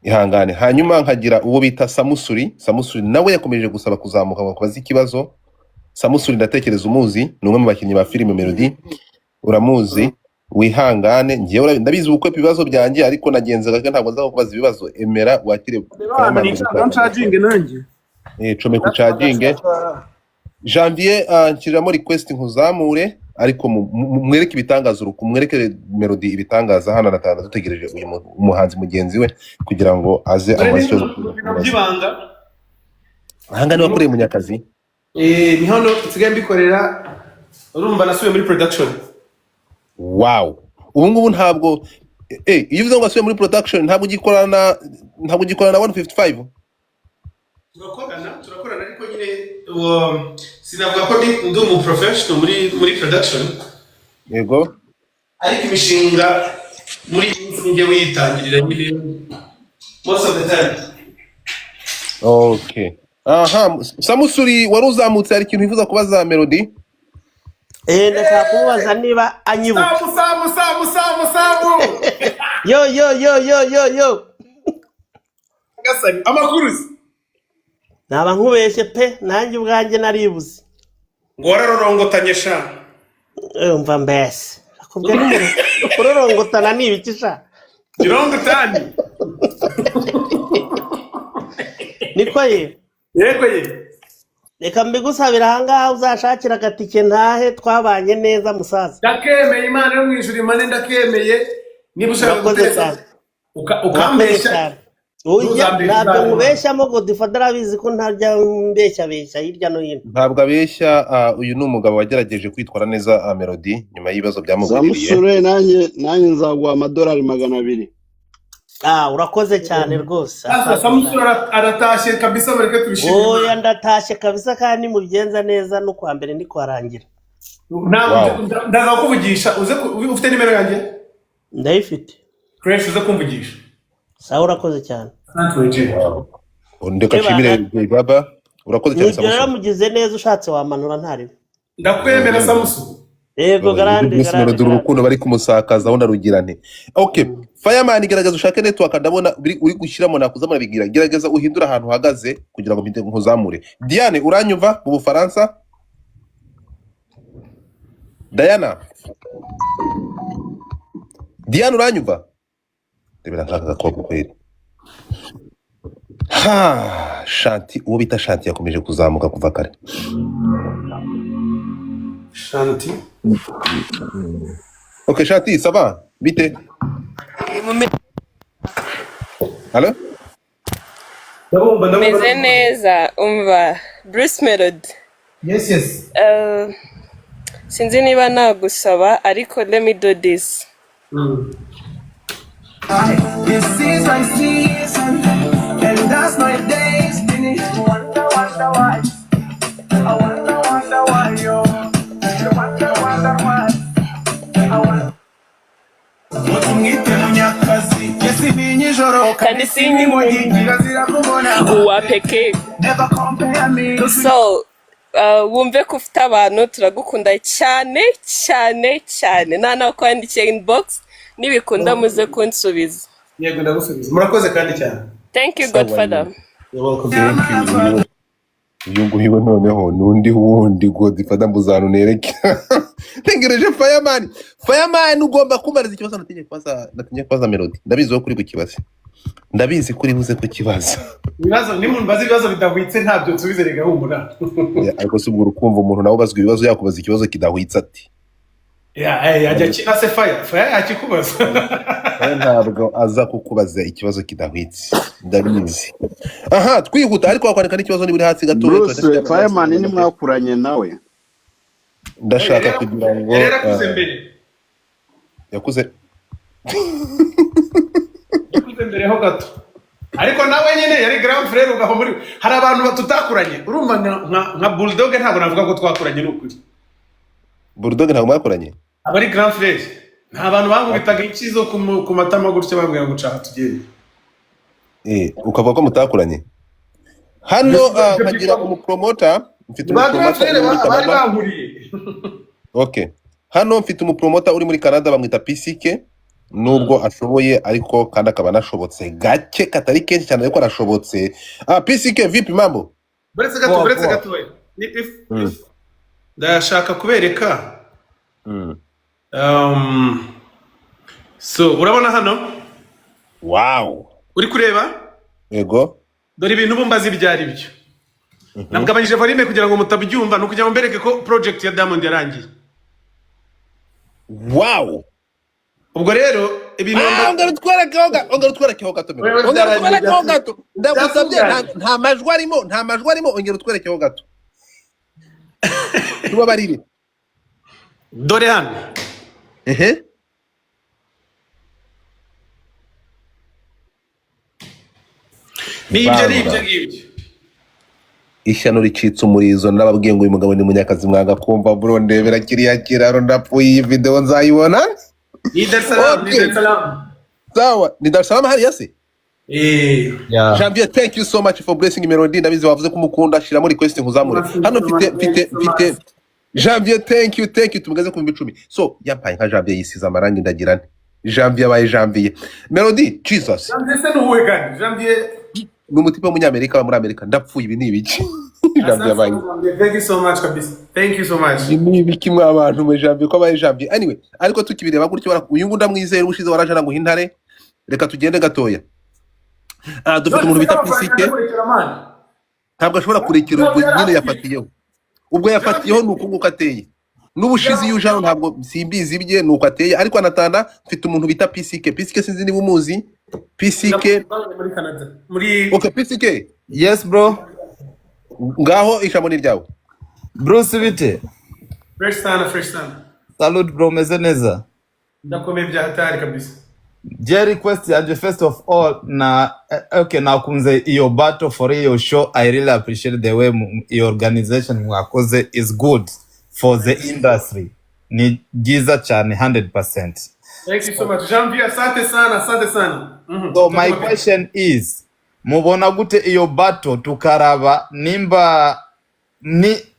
A: Ihangane hanyuma nkagira uwo bita Samusuri nawe yakomeje gusaba kuzamuka ngo kubaza ikibazo. Samusuri ndatekereza umuzi ni umwe mu bakinnyi ba filime Melody uramuzi wihangane ngiye ndabizi uko ibibazo byanjye ariko nagenzaga ntabwo nza kubaza ibibazo emera wakire
B: charging nanjye
A: come ku charging. Janvier nshyiramo request nkuzamure ariko mwereke ibitangaza mwereke Melody ibitangaza hano natanga dutegereje uyu umuhanzi mugenzi we kugira ngo aze amasyo
B: byibanga.
A: Ahanga niwe kuri Munyakazi
B: ni hano nsigaye mbikorera urumva nasubiye muri production.
A: Wow ubu ngubu ntabwo iyo uvuze ngo asubiye muri production ntabwo ugikorana na 155.
B: Turakorana ariko nyine sinavuga ko ndi umu professional muri production.
A: Yego
B: ariko imishinga muri nge witangirira nyine most of the time.
A: Okay. Aha Samusuri wari uzamutse ari ikintu wifuza kubaza Melody?
F: Ndashaka kumubaza niba anyibuka.
B: Samu
F: Yo.
B: Gasani amakuru
F: Naba nkubeshye pe nanjye ubwanjye naribuze.
B: ngo wararorongotanye sha.
F: Umva mbese. Akubwira ngo kurorongotana ni ibiki sha?
B: Irongotani.
F: Niko ye.
B: Yego ye.
F: Reka mbigusabira ahangaha uzashakira agatike ntahe twabanye neza musaza.
B: Ndakemeye Imana yo mwijuru imane ndakemeye niba ushaka guteza ukambesha.
F: Ntabwo nkubeshyamo ngo dufadara bizi ko ntajya mbeshya hirya no hino.
A: Ntabwo abeshya uyu ni umugabo wagerageje kwitwara neza Melody nyuma y'ibibazo byamugwiriye.
D: Samusure nanjye nzaguha $200.
F: urakoze cyane rwose.
B: Sasa Samusu aratashe kabisa, bareke tubishimire.
F: Oya ndatashe kabisa kandi mubigenza neza no kwa mbere ndi kwarangira.
B: Ndaza kuvugisha, ufite nimero yanjye?
F: Ndayifite.
B: Crash uza kumvugisha.
F: Sawa urakoze cyane.
A: Ndeka shimire baba, urakoze cyane Samusu.
F: Nugera mugize neza ushatse wamanura ntari.
B: Ndakwemera Samusu.
F: Yego garande.
A: Urukundo bari kumusakaza aho narugirane. Okay, Fireman gerageza ushake network ndabona uri gushyiramo nakuza murabigira. Gerageza uhindura ahantu uhagaze kugira ngo mpite nkuzamure. Diane uranyumva mu Bufaransa? Diana uranyumva? Rebera nkaka ko kweli. Shanti uwo bita Shanti yakomeje kuzamuka kuva kare.
B: Shanti.
A: Okay, Shanti, ça va? Bite? Allô?
G: Meze neza, umva. Bruce Melody.
B: Yes.
G: Sinzi niba nagusaba, ariko let me do this.
H: This is my season, and that's my destiny. Wonder why. I wonder why, yo. Wonder why. I wonder.
G: Kandi sinzi uwa peke. So, wumve ko ufite abantu turagukunda cyane. Nana kwandikiye inbox nibikunda muze kunsubiza.
B: Yego ndagusubiza. Murakoze kandi cyane.
G: Thank you Godfather.
A: You're welcome. Thank you. Uyu nguyu noneho nundi wundi Godfather mbuzano nereke. Tengereje Fireman ugomba kumariza ikibazo natinye kwaza Melody. Ndabizi wo kuri kukibaza. Ndabizi kuri buze kukibaza.
B: Ibibazo ni muntu bazi ibibazo bidahwitse ntabyo nsubize rega humura.
A: Ariko subura ukumva umuntu nawe bazwa ibibazo yakubaza ikibazo kidahwitse ati.
B: Yajya kinase Fire yakikubaza.
A: Ntabwo aza kukubaza ikibazo kidahwitse. Ndabizi. Aha, twihuta ariko wakwandika n'ikibazo niburi hasi gato.
D: Bruce Fireman ni mwakuranye nawe.
A: Ndashaka kugira ngo
B: yarakuze mbere.
A: Yakuze
B: mbere ho gato. Ariko nawe nyine yari grand frère ugaho muri hari abantu batutakuranye. Urumva nka Bulldog ntabwo navuga ko twakuranye n'ukuri.
A: Bulldog ntabwo mwakuranye?
B: Abari grand frère. Nta bantu bangubitaga ikizo ku matama gutyo bambwira ngo caha tugende.
A: Ukavuga ko mutakuranye? Hano nkagira umupromoter, mfite umupromoter bari
B: bahuriye.
A: Okay. Hano mfite umupromoter uri muri Canada bamwita PCK. Nubwo ashoboye ariko kandi akaba nashobotse gake katari kenshi cyane ariko arashobotse. PCK vipi mambo?
B: Baretse gato. If ndashaka kubereka. So urabona hano?
A: Wow.
B: Uri kureba?
A: Yego.
B: Dore ibintu bumbazi byari byo. Nabwabanyije volume kugira ngo mutabyumva no kugira ngo mbereke ko project ya Diamond yarangiye.
A: Wow.
B: Ubwo rero ibintu
A: ongerutwerekeho gato. Ndagusabye nta majwi arimo ongera utwerekeho gato. Tubabarire.
B: Dore hano. Nibyo.
A: Ishyano ricitse umurizo nababwiye ngo uyu mugabo ni munyakazi mwanga kumva bro ndebera kiriya kiraro ndapfuye iyi video nzayibona.
B: Ni Dar es Salaam.
A: Sawa, ni Dar es Salaam hari yase? Janvier, thank you so much for blessing Melody. Ndabizi wavuze ko mukunda shiramo request nkuzamure. Hano mfite Janvier, thank you tumugeze ku 10. So yampaye nka Janvier yisiza amarangi ndagirane. Janvier abaye Janvier. Melody, Jesus.
B: Janvier se nuwe gani? Janvier
A: n'umutipe w'umunyamerika muri Amerika ndapfuye ibi ni ibiki. Janvier abaye.
B: Thank you so much kabisa. Thank you so much.
A: Ni ibiki mwa abantu mu Janvier ko abaye Janvier. Anyway, ariko tukibireba gutyo uyu ngunda mwizeye ushize waraje ngo hintare. Reka tugende gatoya. Dufite umuntu bita PCK. Ntabwo ashobora kurekera ubwo nyine yafatiyeho. Ubwo yafatiyeho nuko nguko ateye. N'ubushizi yujano ntabwo simbizi bye nuko ateye ariko anatanda mfite umuntu bita PCK sinzi niba umuzi. PCK
B: muri Canada.
A: Okay, PCK.
I: Yes bro.
A: Ngaho ishamo ni ryawe.
I: Bruce bite?
B: Fresh sana.
I: Salute bro, meze neza.
B: Ndakomeye bya hatari kabisa.
I: Je request ya first of all okay nakunze iyo battle for your show. I really appreciate the way your organization mwakoze is good for the industry. Ni giza cyane 100%.
B: Thank you so much. Janvier, asante sana.
I: So my question is, mubona gute iyo battle tukaraba nimba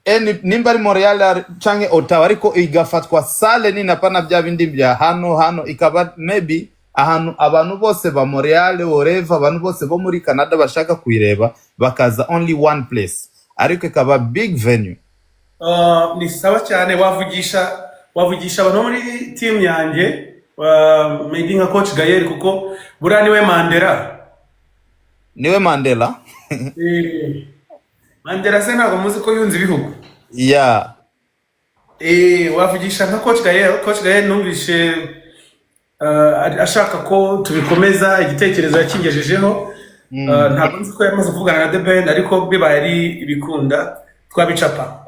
I: ari Montreal canke Ottawa ariko igafatwa sale ni napana bya bindi bya hano ikaba maybe ahantu abantu bose ba Montreal whatever abantu bose bo muri Canada bashaka kuireba bakaza only one place ariko ikaba big venue.
B: Ni sawa cyane wavugisha abantu muri team yanjye maybe nka coach Gael kuko buriya niwe Mandela Mandela se ntabwo muzi ko yunze ibihugu.
I: Yeah.
B: Wavugisha nka coach Gael numvishe ashaka ko tubikomeza igitekerezo yakingejejeho. Ntabwo nzi ko yamaze kuvugana na The Band ariko bibaye ari ibikunda twabicapa.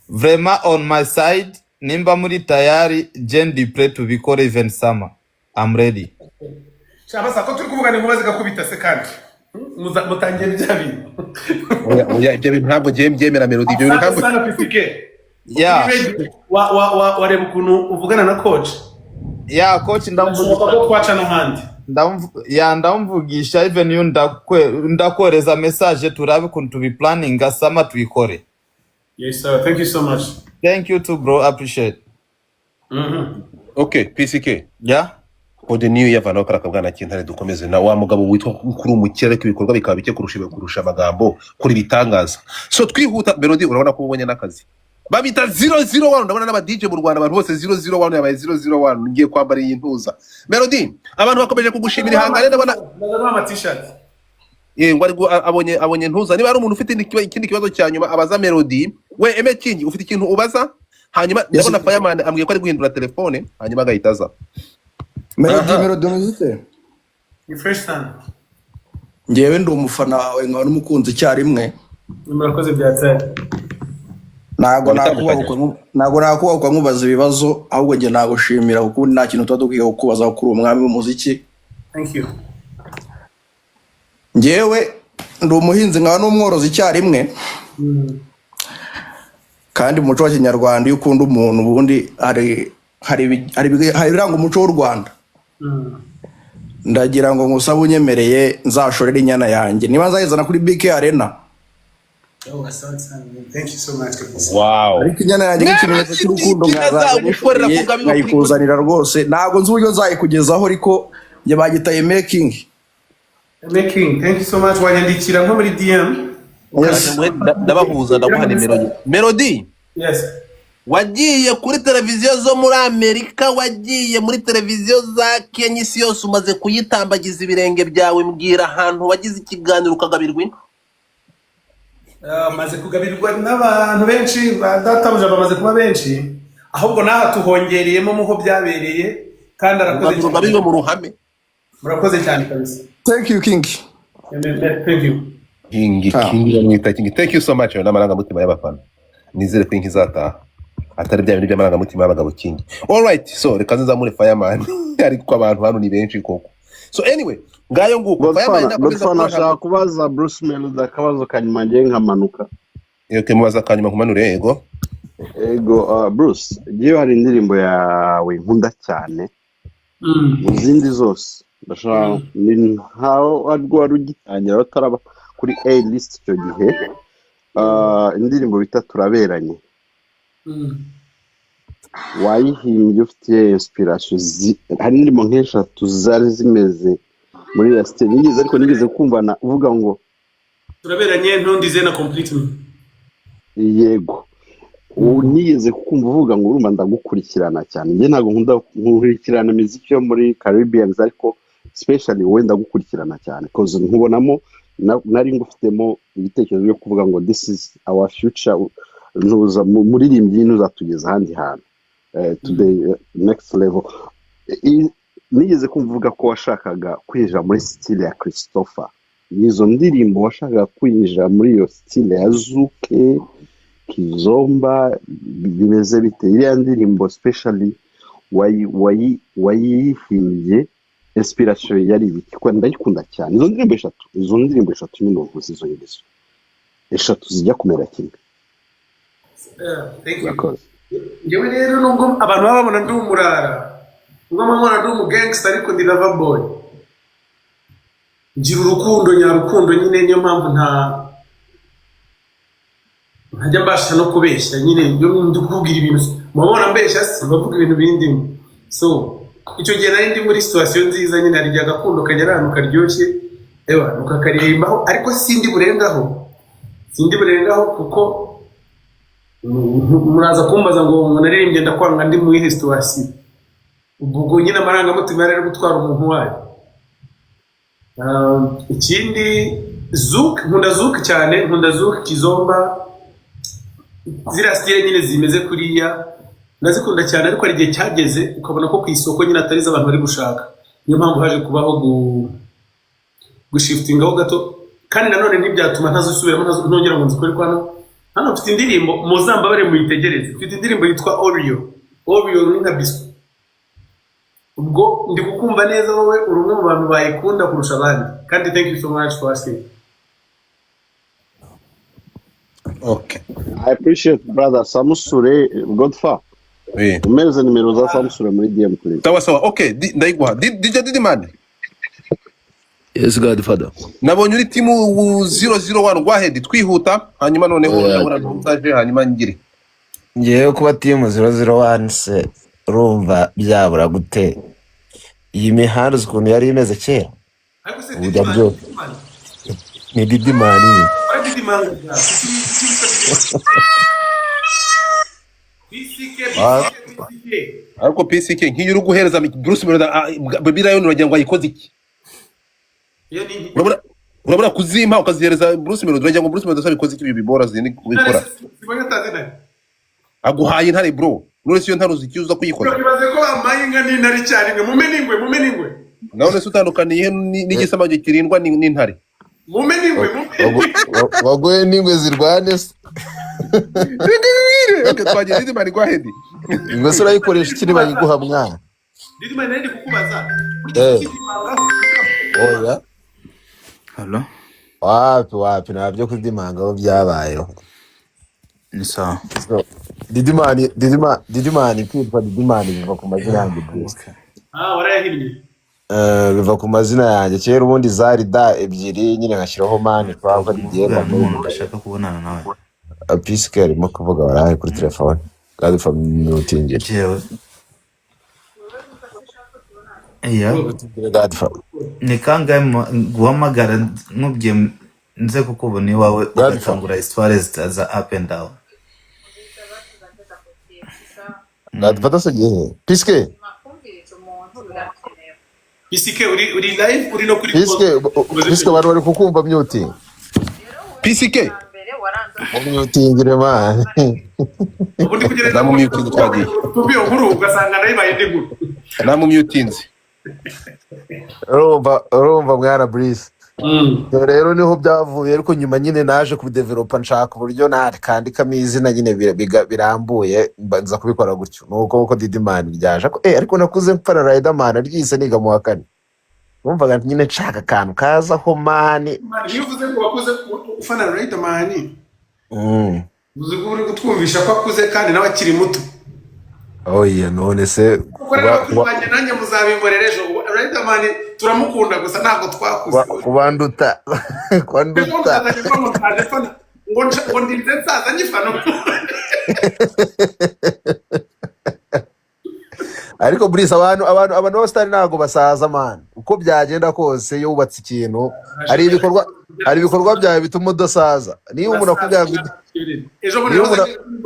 I: Vraiment on my side nimba muri tayari Jendi play to bikore even summer. I'm ready.
B: Shabasa ko turi kuvugana inkuba zigakubita se kandi. Mutangiye byabi.
A: Oya ibyo bintu ntabwo byemera Melody ibyo bintu ntabwo.
B: Yeah. Wareba ukuntu uvugana na coach.
I: Yeah, coach ndamvugisha even you ndakoreza message turabe kuntu tubi planning gasama tuyikore.
B: Yes sir, thank you so much.
I: Thank you too bro, appreciate.
A: Okay, PCK.
I: Yeah.
A: For the new year vano karakabwana kintare dukomeze na wa mugabo witwa kuri umukire k'ibikorwa bikaba bike kurusha amagambo kuri bitangaza. So twihuta Melody urabona ko ubonye nakazi. Babita 001 ndabona n'aba DJ mu Rwanda abantu bose 001 yabaye 001 ngiye kwambara iyi ntuza. Melody abantu bakomeje kugushimira ihangane ndabona
B: ama t-shirt.
A: Ngo ari abonye ntuza niba ari umuntu ufite ikindi kibazo cyanyuma abaza Melody we Emekingi ufite ikintu ubaza hanyuma ndabona Fireman ambwiye ko ari guhindura telefone hanyuma agahitaza.
J: Melody nuzite
B: ni first time
J: ngewe ndi umufana wawe nkaba n'umukunzi cyarimwe.
B: Murakoze byatse.
J: Nago nakubahuka nkubaza ibibazo ahubwo nge nagushimira kuko nta kintu tutadukwiye kukubaza kuri umwami w'umuziki.
B: Thank you.
J: Ngewe ndi umuhinzi nkaba n'umworozi cyarimwe. Kandi umuco wa Kinyarwanda iyo ukunda umuntu ubundi hari biranga umuco w'u Rwanda. Ndagira ngo ngusaba unyemereye nzashorera inyana yanjye niba nzayizana kuri BK Arena.
B: Thank you so much.
A: Wow.
J: Ariko inyana yanjye n'ikimenyetso cy'urukundo nkayikuzanira rwose ntabwo nzi uburyo nzayikugezaho ariko njye bagitaye making.
B: Thank you so much. Wanyandikira nko muri DM.
A: Ndabahuza ndaguha nimero. Melody.
B: Yes.
A: Wagiye kuri televiziyo zo muri Amerika, wagiye muri televiziyo za Kenya, isi yose umaze kuyitambagiza ibirenge byawe, mbwira ahantu wagize ikiganiro ukagabirwa.
B: Maze kugabirwa n'abantu benshi badatabuje bamaze kuba benshi ahubwo naha tuhongereyemo muho byabereye kandi arakoze
A: cyane mu ruhame.
B: Murakoze cyane kabisa.
J: Thank you King.
B: Thank you.
A: King. Thank you so much. Namaranga mutima y'abafana. Nizere ko inki zataha. Atari bya bintu by'amaranga mutima y'abagabo King. All right, so reka nzamure Fireman ariko abantu hano ni benshi koko. So anyway, ngayo nguko Fireman
D: ndakomeza nashaka kubaza Bruce Melody akabazo kanyuma ngiye nkamanuka.
A: Yeke mubaza kanyuma nkumanure yego.
D: Bruce, giye hari indirimbo yawe nkunda cyane. Izindi zose ndashaka ni how arwo rugitangira bataraba kuri A list cyo gihe. Indirimbo bita turaberanye. Wayihimbye ufite inspiration hari indirimbo nk'eshatu zari zimeze muri ya stage nigeze ariko nigeze kumva uvuga ngo
B: turaberanye ntundize na completely.
D: Yego nigeze kukumva uvuga ngo urumva ndagukurikirana cyane nge ntago nkunda nkurikirana muziki yo muri Caribbean ariko especially wenda gukurikirana cyane cause nkubonamo nari ngufitemo ibitekerezo byo kuvuga ngo this is our future nuza muririmbyi nuzatugeza handi hantu to the next level. Nigeze kumvuga ko washakaga kwinjira muri style ya Christopher. Nizo ndirimbo washakaga kwinjira muri iyo style ya Zuke Kizomba bimeze bite iriya ndirimbo especially wayihimbye inspiration yari ibiki ko ndayikunda cyane izo ndirimbo eshatu nyine uvuze izo ngeso eshatu zijya kumera kimwe.
B: Thank you. Njyewe rero nubwo abantu baba babona ndi umurara nubwo mbona ndi umugangster ariko ndi lover boy ngira urukundo nyarukundo nyine niyo mpamvu ntajya mbasha no kubeshya nyine iyo ndi kubwira ibintu mubona mbeshya bavuga ibintu bindi so icyo gihe nari ndi muri situation nziza nyine hari agakundo kagera ahantu karyoshye ukakaririmbaho ariko sindi burengaho kuko muraza kumbaza ngo naririmbye ndakwanga ndi muri iyi situation ubwo nyine amarangamutima yari ari gutwara umuntu wayo. Ikindi nkunda cyane Kizomba ziriya style nyine zimeze kuriya ndazikunda cyane ariko hari igihe cyageze ukabona ko ku isoko nyine atari abantu bari gushaka niyo mpamvu haje kubaho gushiftingaho gato kandi nanone ntibyatuma ntazisubiramo ntongera ngo nzikore hano mfite indirimbo muzambabare muyitegereze mfite indirimbo yitwa Oreo ni nka biscuit ubwo ndi kukumva neza wowe uri umwe mu bantu bayikunda kurusha abandi kandi thank you so much for asking.
A: Okay,
D: I appreciate brother Samusure Godfa.
A: oui
D: Umeze nimero za Samusure muri DM please.
A: sawa okay ndayiguha DJ Didimani.
K: Yes Godfather.
A: Nabonye uri timu 001 Gwahedi twihuta hanyuma noneho urabona ntuzaje hanyuma ngire
K: Ngiye kuba timu 001 se urumva byabura gute iyi mihanda ukuntu yari imeze kera ujya byo ni Didimani
A: ariko PCK nk'iyo uri guhereza Bruce Melody Babylon uragira ngo ayikoze iki urabura kuzimpa ukazihereza Bruce Melody uragira ngo Bruce Melody asabikoze iki bibora zindi kubikora aguhaye intare bro none siyo ntaruzi icyuza kuyikora
B: bibaze ko bamaye inka n'intare cyane mumeningwe
A: none se utandukaniye n'igisamage kirindwa n'intare
B: mumeningwe
K: wagoye n'ingwe zirwane se
A: okay twagiye Didimani Gwahedi
K: ingwe se urayikoresha ikiri bayiguha mwana
B: Didimani nari kukubaza
K: oya
I: Hello?
K: wapi nabyo kudimangaho byabayeho
I: Ni sawa.
K: Didimani kwitwa Didimani biva ku mazina yanjye bwose.
B: Warayahinnye.
K: Biva ku mazina yanjye kera ubundi zari da ebyiri nyine nkashyiraho mani twava rigiye
I: Ndashaka kubonana nawe.
K: Pisike arimo kuvuga waraye kuri telefone kandi fa minutingi
I: Jewe. Ni kangahe guhamagara nkubwiye nze kukubona iwawe ugatangura histoire za up and down.
K: Gadfata se gihe Pisike
B: uri live uri no kuri
K: Pisike bari kukumva muting
A: PCK
K: mutingire man
B: ubundi kugereza
A: namu muting twagiye
B: tubiyo nkuru ugasanga nayo bayindegura
A: namu mutinze
K: urumva mwana Brice rero niho byavuye ariko nyuma nyine naje kubidevelopa nshaka uburyo nakandikamo izina nyine birambuye nza kubikora gutyo nuko Didimani byaje ariko nakuze mpfana Riderman ryise niga mu wa kane numvaga nyine nshaka akantu kazaho mani
B: iyo uvuze ngo wakuze ufana Riderman uzi ko uri gutwumvisha ko akuze kandi nawe akiri muto
K: oya none se
B: kubanye nanjye muzabimborera ejo Riderman turamukunda gusa ntabwo twakuze
K: kubanduta
B: ngo ndinze nsaza nyifana
K: ariko Brice abantu bose ntago basaza man uko byagenda kose iyo wubatse ikintu hari ibikorwa byawe bituma udasaza niyo umuntu akubwira ngo
B: ejo muri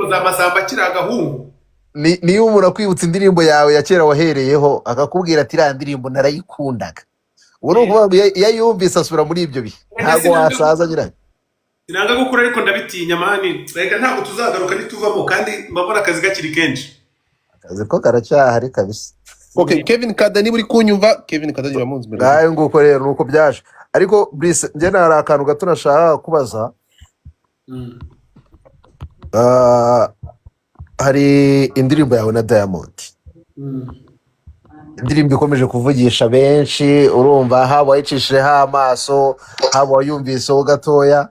B: za masamba kiragahungu
K: niyo umuntu akwibutsa indirimbo yawe ya kera wahereyeho akakubwira ati iriya ndirimbo narayikundaga ubu ni ukuvuga iyo yumvise asubira muri ibyo bihe ntabwo wasaza nyirayo
B: sinanga gukura ariko ndabitinya mani reka ntabwo tuzagaruka nituvamo kandi mbabona akazi gakiri kenshi
K: akazi ko karacyahari kabisa
A: okay Kevin Kada niba uri kunyumva Kevin Kada yamunze mbere
K: ngaye nguko rero nuko byaje ariko Brice njye nari akantu gato nashaka kubaza hari indirimbo yawe na Diamond indirimbo ikomeje kuvugisha benshi, urumva haba wayicishijeho amaso, haba wayumviseho gatoya,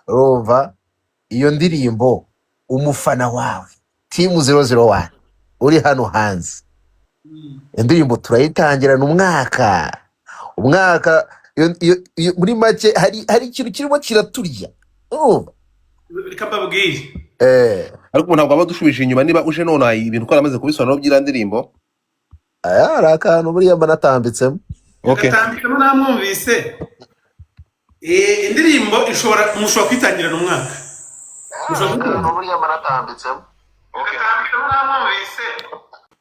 K: urumva iyo ndirimbo umufana wawe Team 001 uri hano hanze, indirimbo turayitangirana umwaka muri make hari ikintu kirimo kiraturya, urumva
B: reka mbabwire
A: ariko umuntu ntabwo aba dushubije inyuma niba uje none ibintu ko aramaze kubisobanura by'ira ndirimbo.
K: hari akantu buriya mba natambitsemo.
B: natambitsemo namwumvise. Indirimbo mushobora kwitangirana umwaka.
K: buriya mba natambitsemo.
B: natambitsemo namwumvise.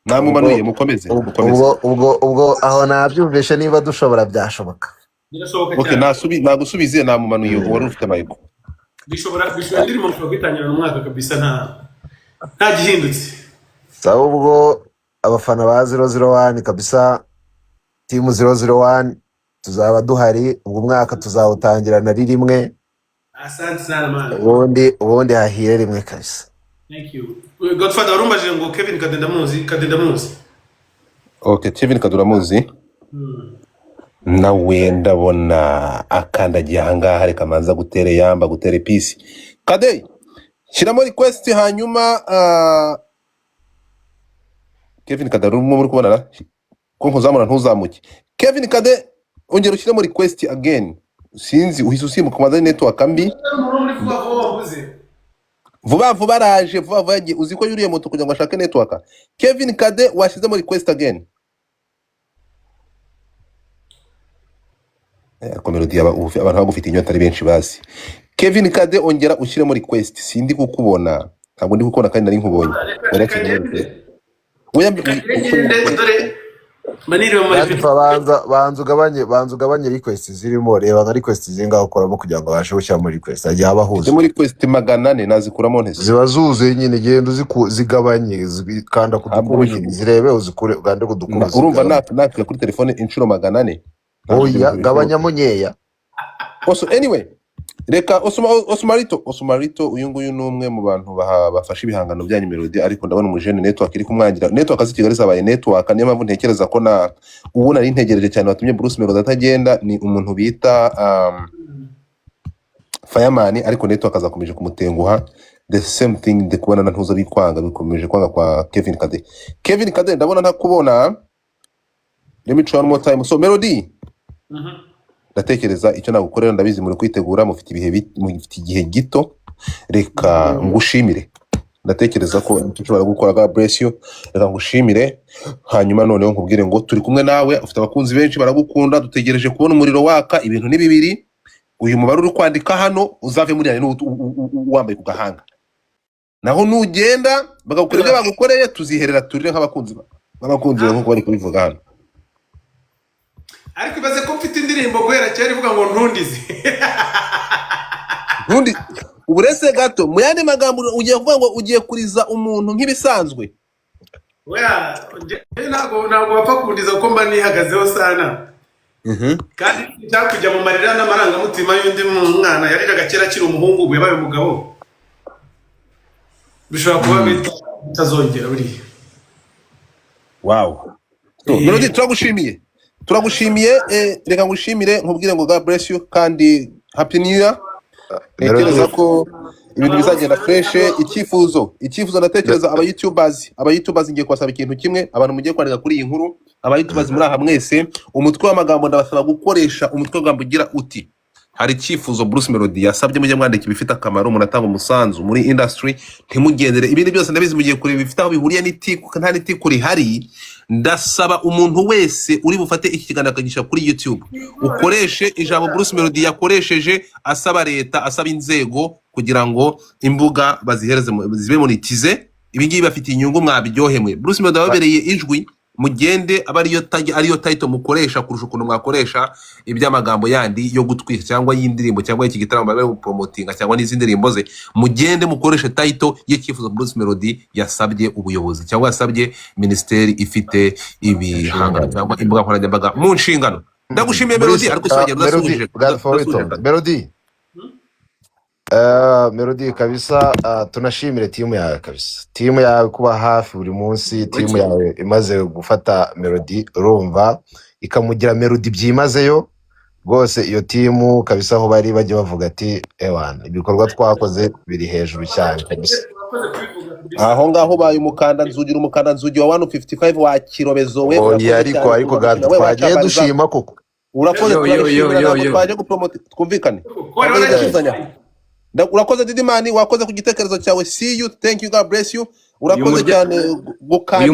A: Namumanuye mukomeze.
K: ubwo aho nabyumvishe niba dushobora byashoboka.
B: Birashoboka cyane.
A: nagusubize namumanuye wari ufite mayiko.
B: Bishobora indirimbo mushobora kwitangirana umwaka kabisa nta gihindutse.
K: Sawa ubwo abafana ba 001 kabisa, Team 001 tuzaba duhari, ubwo umwaka tuzawutangirana ari rimwe.
B: Asante sana man.
K: ubundi hahire rimwe kabisa.
B: Thank you. Godfather warumbaje ngo Kevin Kadendamuzi.
A: Okay, Kevin Kaduramuzi. Nawe ndabona akandagiye ahangaha reka manza gutere yamba gutere peace. Kade shyiramo request hanyuma Kevin Kade urimo muri kubona ko nkuzamura ntuzamuke. Kevin Kade ongera ushyiremo request again. Sinzi uhise usimuka kumaza network mbi. Vuba araje vuba yagiye uzi ko yuriye moto kugira ngo ashake network. Kevin Kade washyizemo request again. Melody abantu bagufite inyota ari benshi basi. Kevin Kade ongera ushyiremo request, sindi kukubona, ntabwo ndi kukubona kandi nari nkubonye.
K: banza ugabanye request zirimo, reba nka request zingaho ukoramo kugira ngo abashe gushyira muri request ajye abahuza.
A: Muri request 400 nazikuramo ntese
K: ziba zuzuye nyine, genda zigabanye kanda kudukuru nyine zirebe uzikure ugande kudukuru.
A: Urumva natwe kuri telefone inshuro 400.
K: Oya gabanyamo nyeya.
A: Also anyway, reka Osmarito uyu nguyu numwe mu bantu bafasha ibihangano byanyu Melody, ariko ndabona umujene network iri kumwangira. Network z'ikigali zabaye network, niyo mpamvu ntekereza ko ubu nari ntegereje cyane watumye Bruce Melody atagenda ni umuntu bita Fireman, ariko network azakomeje kumutenguha. The same thing de kubona na ntuza bikwanga bikomeje kwanga kwa Kevin Kade. Kevin Kade ndabona ntakubona. Let me try one more time. So Melody ndatekereza icyo nagukorera, ndabizi muri kwitegura, mufite igihe gito, reka ngushimire. Ndatekereza ko icyo ushobora gukora, God bless you, reka ngushimire, hanyuma noneho nkubwire ngo turi kumwe nawe, ufite abakunzi benshi baragukunda, dutegereje kubona umuriro waka. Ibintu ni bibiri, uyu mubare uri kwandika hano uzave muri yani wambaye ku gahanga, naho nugenda bagakora ibyo bagukoreye tuziherera turire nk'abakunzi nk'uko bari kubivuga hano.
B: Ariko ibaze ko mfite indirimbo guhera cyari ivuga ngo ntundize.
A: Uburese gato mu yandi magambo ugiye kuvuga ngo ugiye kuriza umuntu nk'ibisanzwe.
B: Oya, ntabwo bapfa kundiza kuko mba nihagazeho sana. Kandi cyakujya mu marira n'amarangamutima y'undi mwana yariraga kera akiri umuhungu, ubu yabaye umugabo. Bishobora kuba bitazongera buriya.
A: Wow. Melody turagushimiye, reka ngushimire nkubwire ngo God bless you kandi happy new year. Ntekereza ko ibintu bizagenda fresh. Icyifuzo ndatekereza aba-YouTubers ngiye kubasaba ikintu kimwe, abantu mugiye kwandika kuri iyi nkuru, aba-YouTubers muri aha mwese, umutwe w'amagambo ndabasaba gukoresha umutwe w'amagambo ugira uti: hari icyifuzo Bruce Melody yasabye mujye mwandika ibifite akamaro, umuntu atanga umusanzu muri industry, ntimugendere ibindi byose ndabizi mugiye kure bifite aho bihuriye n'itiku, nta n'itiku rihari. Ndasaba umuntu wese uri bufate iki kiganiro akagisha kuri YouTube, ukoreshe ijambo Bruce Melody yakoresheje asaba leta, asaba inzego kugira ngo imbuga bazihereze zibe monetize. Ibi ngibi bafite inyungu, mwabiryohemwe. Bruce Melody wabereye ijwi, mugende aba ariyo title mukoresha kurusha ukuntu mwakoresha iby'amagambo yandi yo gutwika cyangwa y'indirimbo cyangwa iki gitaramo babe promotinga cyangwa n'izindi ndirimbo ze. Mugende mukoresha title y'icyifuzo Bruce Melody yasabye ubuyobozi cyangwa yasabye ministeri ifite ibihangano cyangwa imbuga nkoranyambaga mu nshingano. Ndagushimiye Melody, ariko twagenda nasubije
K: Melody Melody kabisa, tunashimire timu yawe kabisa, timu yawe kuba hafi buri munsi, timu yawe imaze gufata Melody urumva ikamugira Melody byimazeyo rwose. Iyo timu kabisa aho bari bajya bavuga ati ewana ibikorwa twakoze biri hejuru cyane kabisa.
A: aho ngaho baye umukanda nzugi wa 155 wa kirobezo we.
K: Oya ariko gato twagiye dushima koko.
A: Urakoze turashimira ntabwo twaje gupromote twumvikane. Urakoze Didimani, wakoze ku gitekerezo cyawe. See you, thank you, God bless you. Urakoze cyane gukanda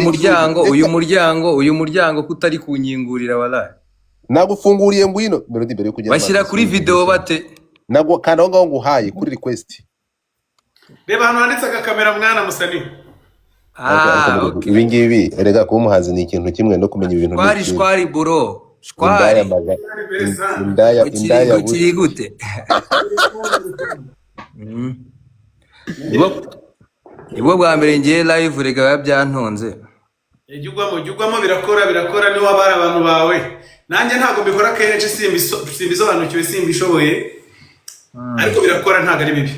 L: uyu muryango kutari kunyingurira walahi.
A: Nagufunguriye ngwino Melody mbere yo kugenda.
L: Bashyira kuri video bate?
A: Nago kanda aho ngaho nguhaye kuri request.
B: Reba hano handitse kamera mwana musani.
L: Okay.
A: Ibi ngibi erega kuba umuhanzi ni ikintu kimwe no kumenya ibintu
L: byinshi. Shwari bro. Shwari.
A: Indaya
L: ukiri gute? Ibo bwa mbere ngiye live rega byantonze.
B: Ijugwamo birakora ni wabara abantu bawe. Nanjye ntago mbikora kenshi simbisobanukiwe simbishoboye. Ariko birakora ntago ari bibi.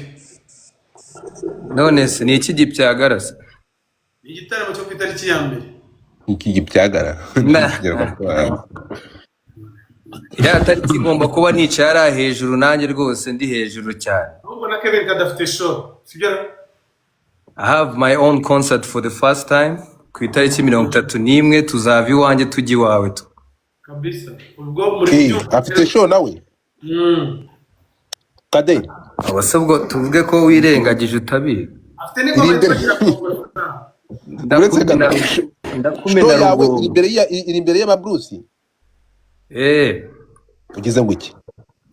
L: None se ni iki gipyagarasa?
B: Igitaramo cyo kwitariki ya mbere.
A: Iki gipyagara.
L: Ya tariki igomba kuba nicara hejuru nanjye rwose ndi hejuru cyane.
B: Ahubwo na Kevin kadafite show. Sibyo?
L: I have my own concert for the first time. Ku itariki 31 tuzava iwanjye tujya iwawe tu.
B: Kabisa. Ubwo muri
A: afite show nawe. Kade.
L: Abasabwo tuvuge ko wirengagije utabizi.
B: Afite ni
A: ndakumena rugo. Imbere y'aba Bruce. Ugize ngo iki?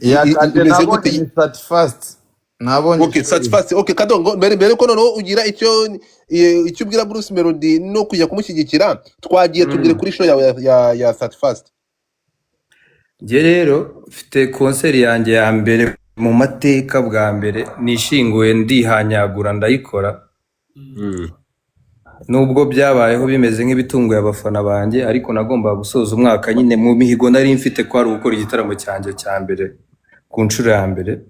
I: Ya Kade nabo ni Satisfast. Nabonye.
A: Okay, Satisfast. Okay, Kadongo mbere ko noneho ugira icyo ubwira Bruce Melody no kujya kumushyigikira, twagiye tubwire kuri show ya Satisfast.
L: Je rero mfite concert yanjye ya mbere mu mateka bwa mbere nishinguye ndihanyagura ndayikora. Nubwo byabayeho bimeze nk'ibitunguye abafana banjye, ariko nagomba gusoza umwaka nyine mu mihigo nari mfite ko ari gukora igitaramo cyanjye cya mbere ku nshuro ya mbere.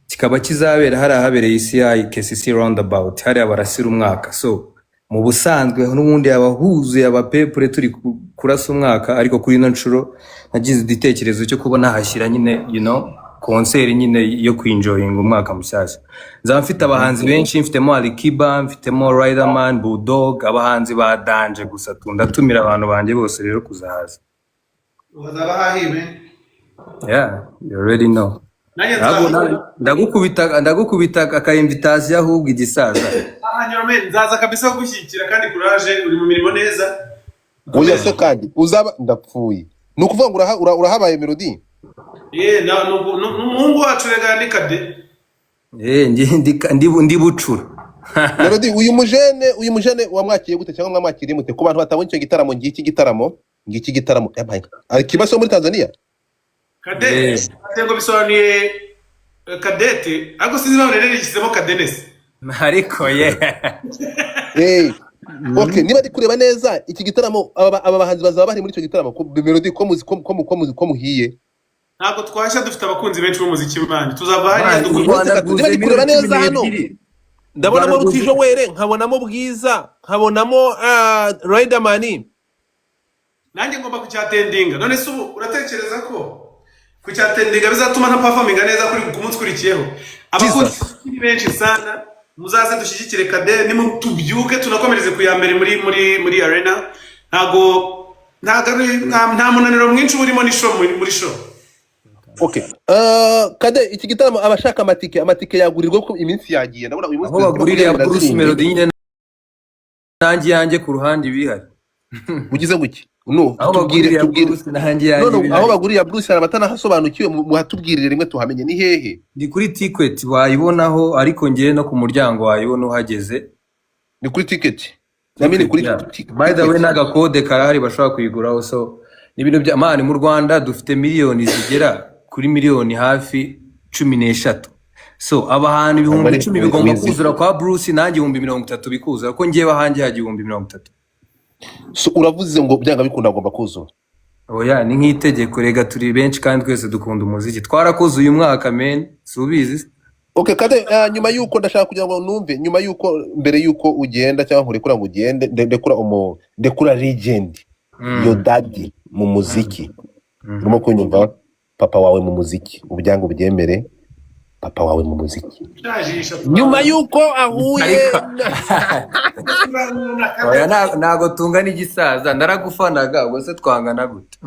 L: Kikaba kizabera hari ahabereye ECI KCC roundabout hari abarasira umwaka. So mu busanzwe n'ubundi abahuzuye abapepure turi kurasa umwaka, ariko kuri ino nshuro nagize igitekerezo cyo kubona hashyira nyine concert nyine yo kwinjoyinga umwaka mushyashya. Nzaba mfite abahanzi benshi, mfitemo Alikiba, mfitemo Riderman, Bulldog, abahanzi ba Danje gusa ndatumira abantu banjye bose rero kuzahaza.
B: Wazaba hahime.
L: Yeah, you already know. Ndagukubita aka invitation ahubwo igisaza.
B: Nyome nzaza kabisa gushyikira kandi courage uri mu mirimo neza.
A: Oya se kandi uzaba ndapfuye. Nukuvuga ngo urahabaye Melody.
B: N'umuhungu wacu rega ni Kade.
L: Ndi bucura.
A: Melody uyu mujene wamwakiye gute cyangwa mwamwakiriye mute ku bantu batabonye icyo gitaramo ngiki gitaramo ari kibaso muri Tanzania?
B: Kade ngo bisobanuye Kadete ariko sinzi nawe rero yishyizemo Kadenesi.
L: Ariko
A: okay, niba ndi kureba neza iki gitaramo aba bahanzi bazaba bari muri icyo gitaramo Melody ko muhiye.
B: Ntabwo twashya dufite abakunzi benshi b'umuziki w'Imana. Tuzava hariya
A: kureba neza hano. Ndabonamo Rutijo Were, nkabonamo Bwiza, nkabonamo Riderman.
B: Nanjye ngomba kucyatendinga. None se ubu uratekereza ko kucyatendinga bizatuma nta performinga neza kuri kumunsi kurikiyeho? Abakunzi benshi sana muzaze dushyigikire Kade, nimutubyuke tunakomereze ku ya mbere muri arena. Nta munaniro mwinshi urimo ni show muri show.
A: Okay. Kade iki gitaramo abashaka amatike yagurirwa ko iminsi yagiye. Ndabona uyu munsi
L: bagurire ya Bruce Melody nyine nanjye yanjye ku ruhande bihari.
A: Ugize guki? No, tubwire. Aho bagurira Bruce arabatana hasobanukiwe muhatubwirire rimwe tuhamenye ni hehe?
L: Ndi kuri ticket wayibonaho, ariko ngiye no ku muryango wayibona uhageze.
A: Ni kuri ticket. Namene kuri
L: by the way n'agakode karahari bashobora kuyiguraho. So ibintu bya mani mu Rwanda dufite miliyoni zigera kuri miliyoni hafi 13. So abahantu 10,000 bigomba kuzura kwa Bruce, nanjye 30,000 bikuzura ko ngiye bahanjye hagiye 30,000.
A: So uravuze ngo byanga bikunda agomba kuzura?
L: Oya ni nk'itegeko rega, turi benshi kandi twese dukunda umuziki. Twarakoze uyu mwaka men, subizi.
A: Okay, kade nyuma yuko ndashaka kugira ngo numve nyuma yuko mbere yuko ugenda cyangwa nkurekura ngo ugende ndekura legend yo daddy mu muziki urimo kunyumva papa wawe mu muziki ubyango byemere papa wawe mu muziki nyuma yuko ahuye
L: oya nago tungana igisaza ndaragufanaga ubwo se twangana gute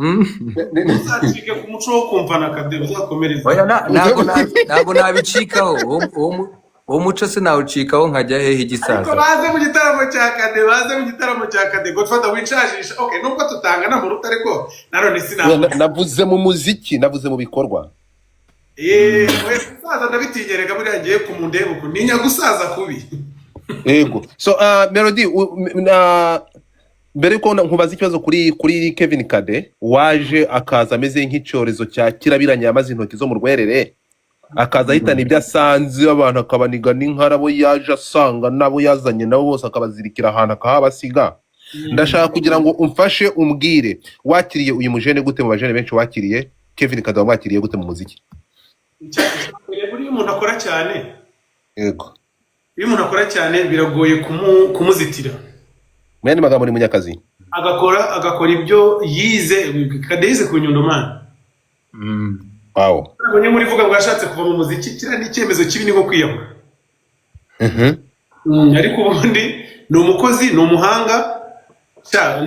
B: uzacike ku muco wo kumvana kade uzakomereza
L: oya nago nabicikaho uwo muco se nawucikaho nkajya hehe igisaza
B: baze mu gitaramo cya kade Godfather winshajisha okay nubwo tutangana mu rutare ko narone
A: navuze mu muziki navuze mu bikorwa
B: we gusaza ndabitinyerega buriya ngiye kumundeba uko ninya gusaza kubi
A: yego so Melody mbere ko nkubaza ikibazo kuri Kevin Kade waje akaza ameze nk'icyorezo cya kirabiranye yamaze intoki zo mu rwerere akaza ahitana ibyo asanze abantu akabaniga n'inkarabo yaje asanga nabo yazanye nabo bose akabazirikira ahantu akahabasiga ndashaka kugira ngo umfashe umbwire wakiriye uyu mujene gute mu bajene benshi wakiriye Kevin Kade wamwakiriye gute mu muziki
B: buri umuntu akora cyane
A: yego
B: iyo umuntu akora cyane biragoye kumuzitira
A: mwene magambo ni munyakazi
B: agakora ibyo yize Kade yize ku Nyundo man
A: wow
B: nabonye muri vuga bwashatse kuva mu muziki kira n'icyemezo kibi niko kwiyahura ariko ubundi ni umukozi ni umuhanga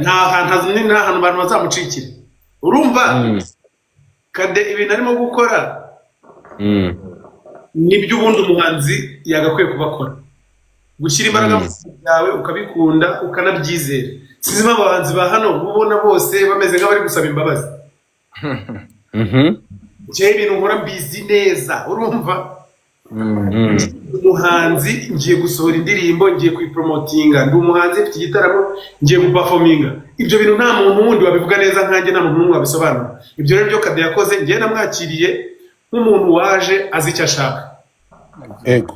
B: nta hantu abantu bazamucikira urumva Kade ibintu arimo gukora nibyo ubundi umuhanzi yagakwiye kubakora gushyira imbaraga mu byawe ukabikunda ukanabyizera sizima abahanzi ba hano ubona bose bameze nk'abari gusaba imbabazi njye ibintu nkora mbizi neza urumva umuhanzi ngiye gusohora indirimbo ngiye kuyipromotinga ndi umuhanzi mfite igitaramo ngiye guperforminga ibyo bintu nta muntu wundi wabivuga neza nkanjye nta muntu n'umwe wabisobanura ibyo rero byo Kade yakoze ngiye namwakiriye nk'umuntu waje azi icyo ashaka
A: yego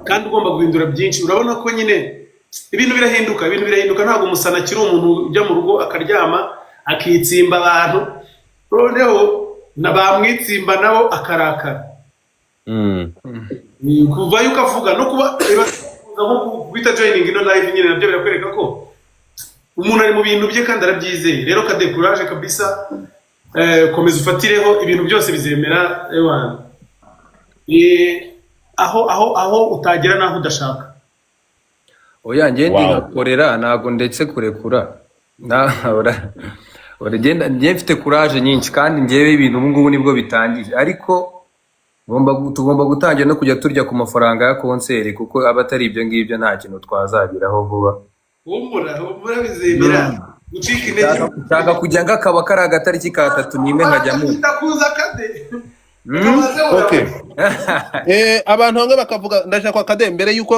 B: kandi ugomba guhindura byinshi urabona ko nyine ibintu birahinduka ntabwo umusana akiri umuntu ujya mu rugo akaryama akitsimba abantu noneho bamwitsimba nabo akarakara kuva yuko avuga no kuba nko bita joining ino live nyine nabyo birakwereka ko umuntu ari mu bintu bye kandi arabyizeye rero Kade courage kabisa komeza ufatireho ibintu byose bizemera ewana aho utagera naho udashaka
L: oya ngende ngakorera nago ndetse kurekura uragenda ngiye mfite courage nyinshi kandi ngewe ibintu ubu ngubu nibwo bitangije ariko tugomba gutangira no kujya turya ku mafaranga ya konseri kuko abatari ibyo ngibyo nta kintu twazageraho vuba
B: humura bizemera gucika intege
L: nshaka kujya ngakaba kari agatariki ka 3 nkajyamo
A: okay abantu bamwe bakavuga ndashaka Kade mbere yuko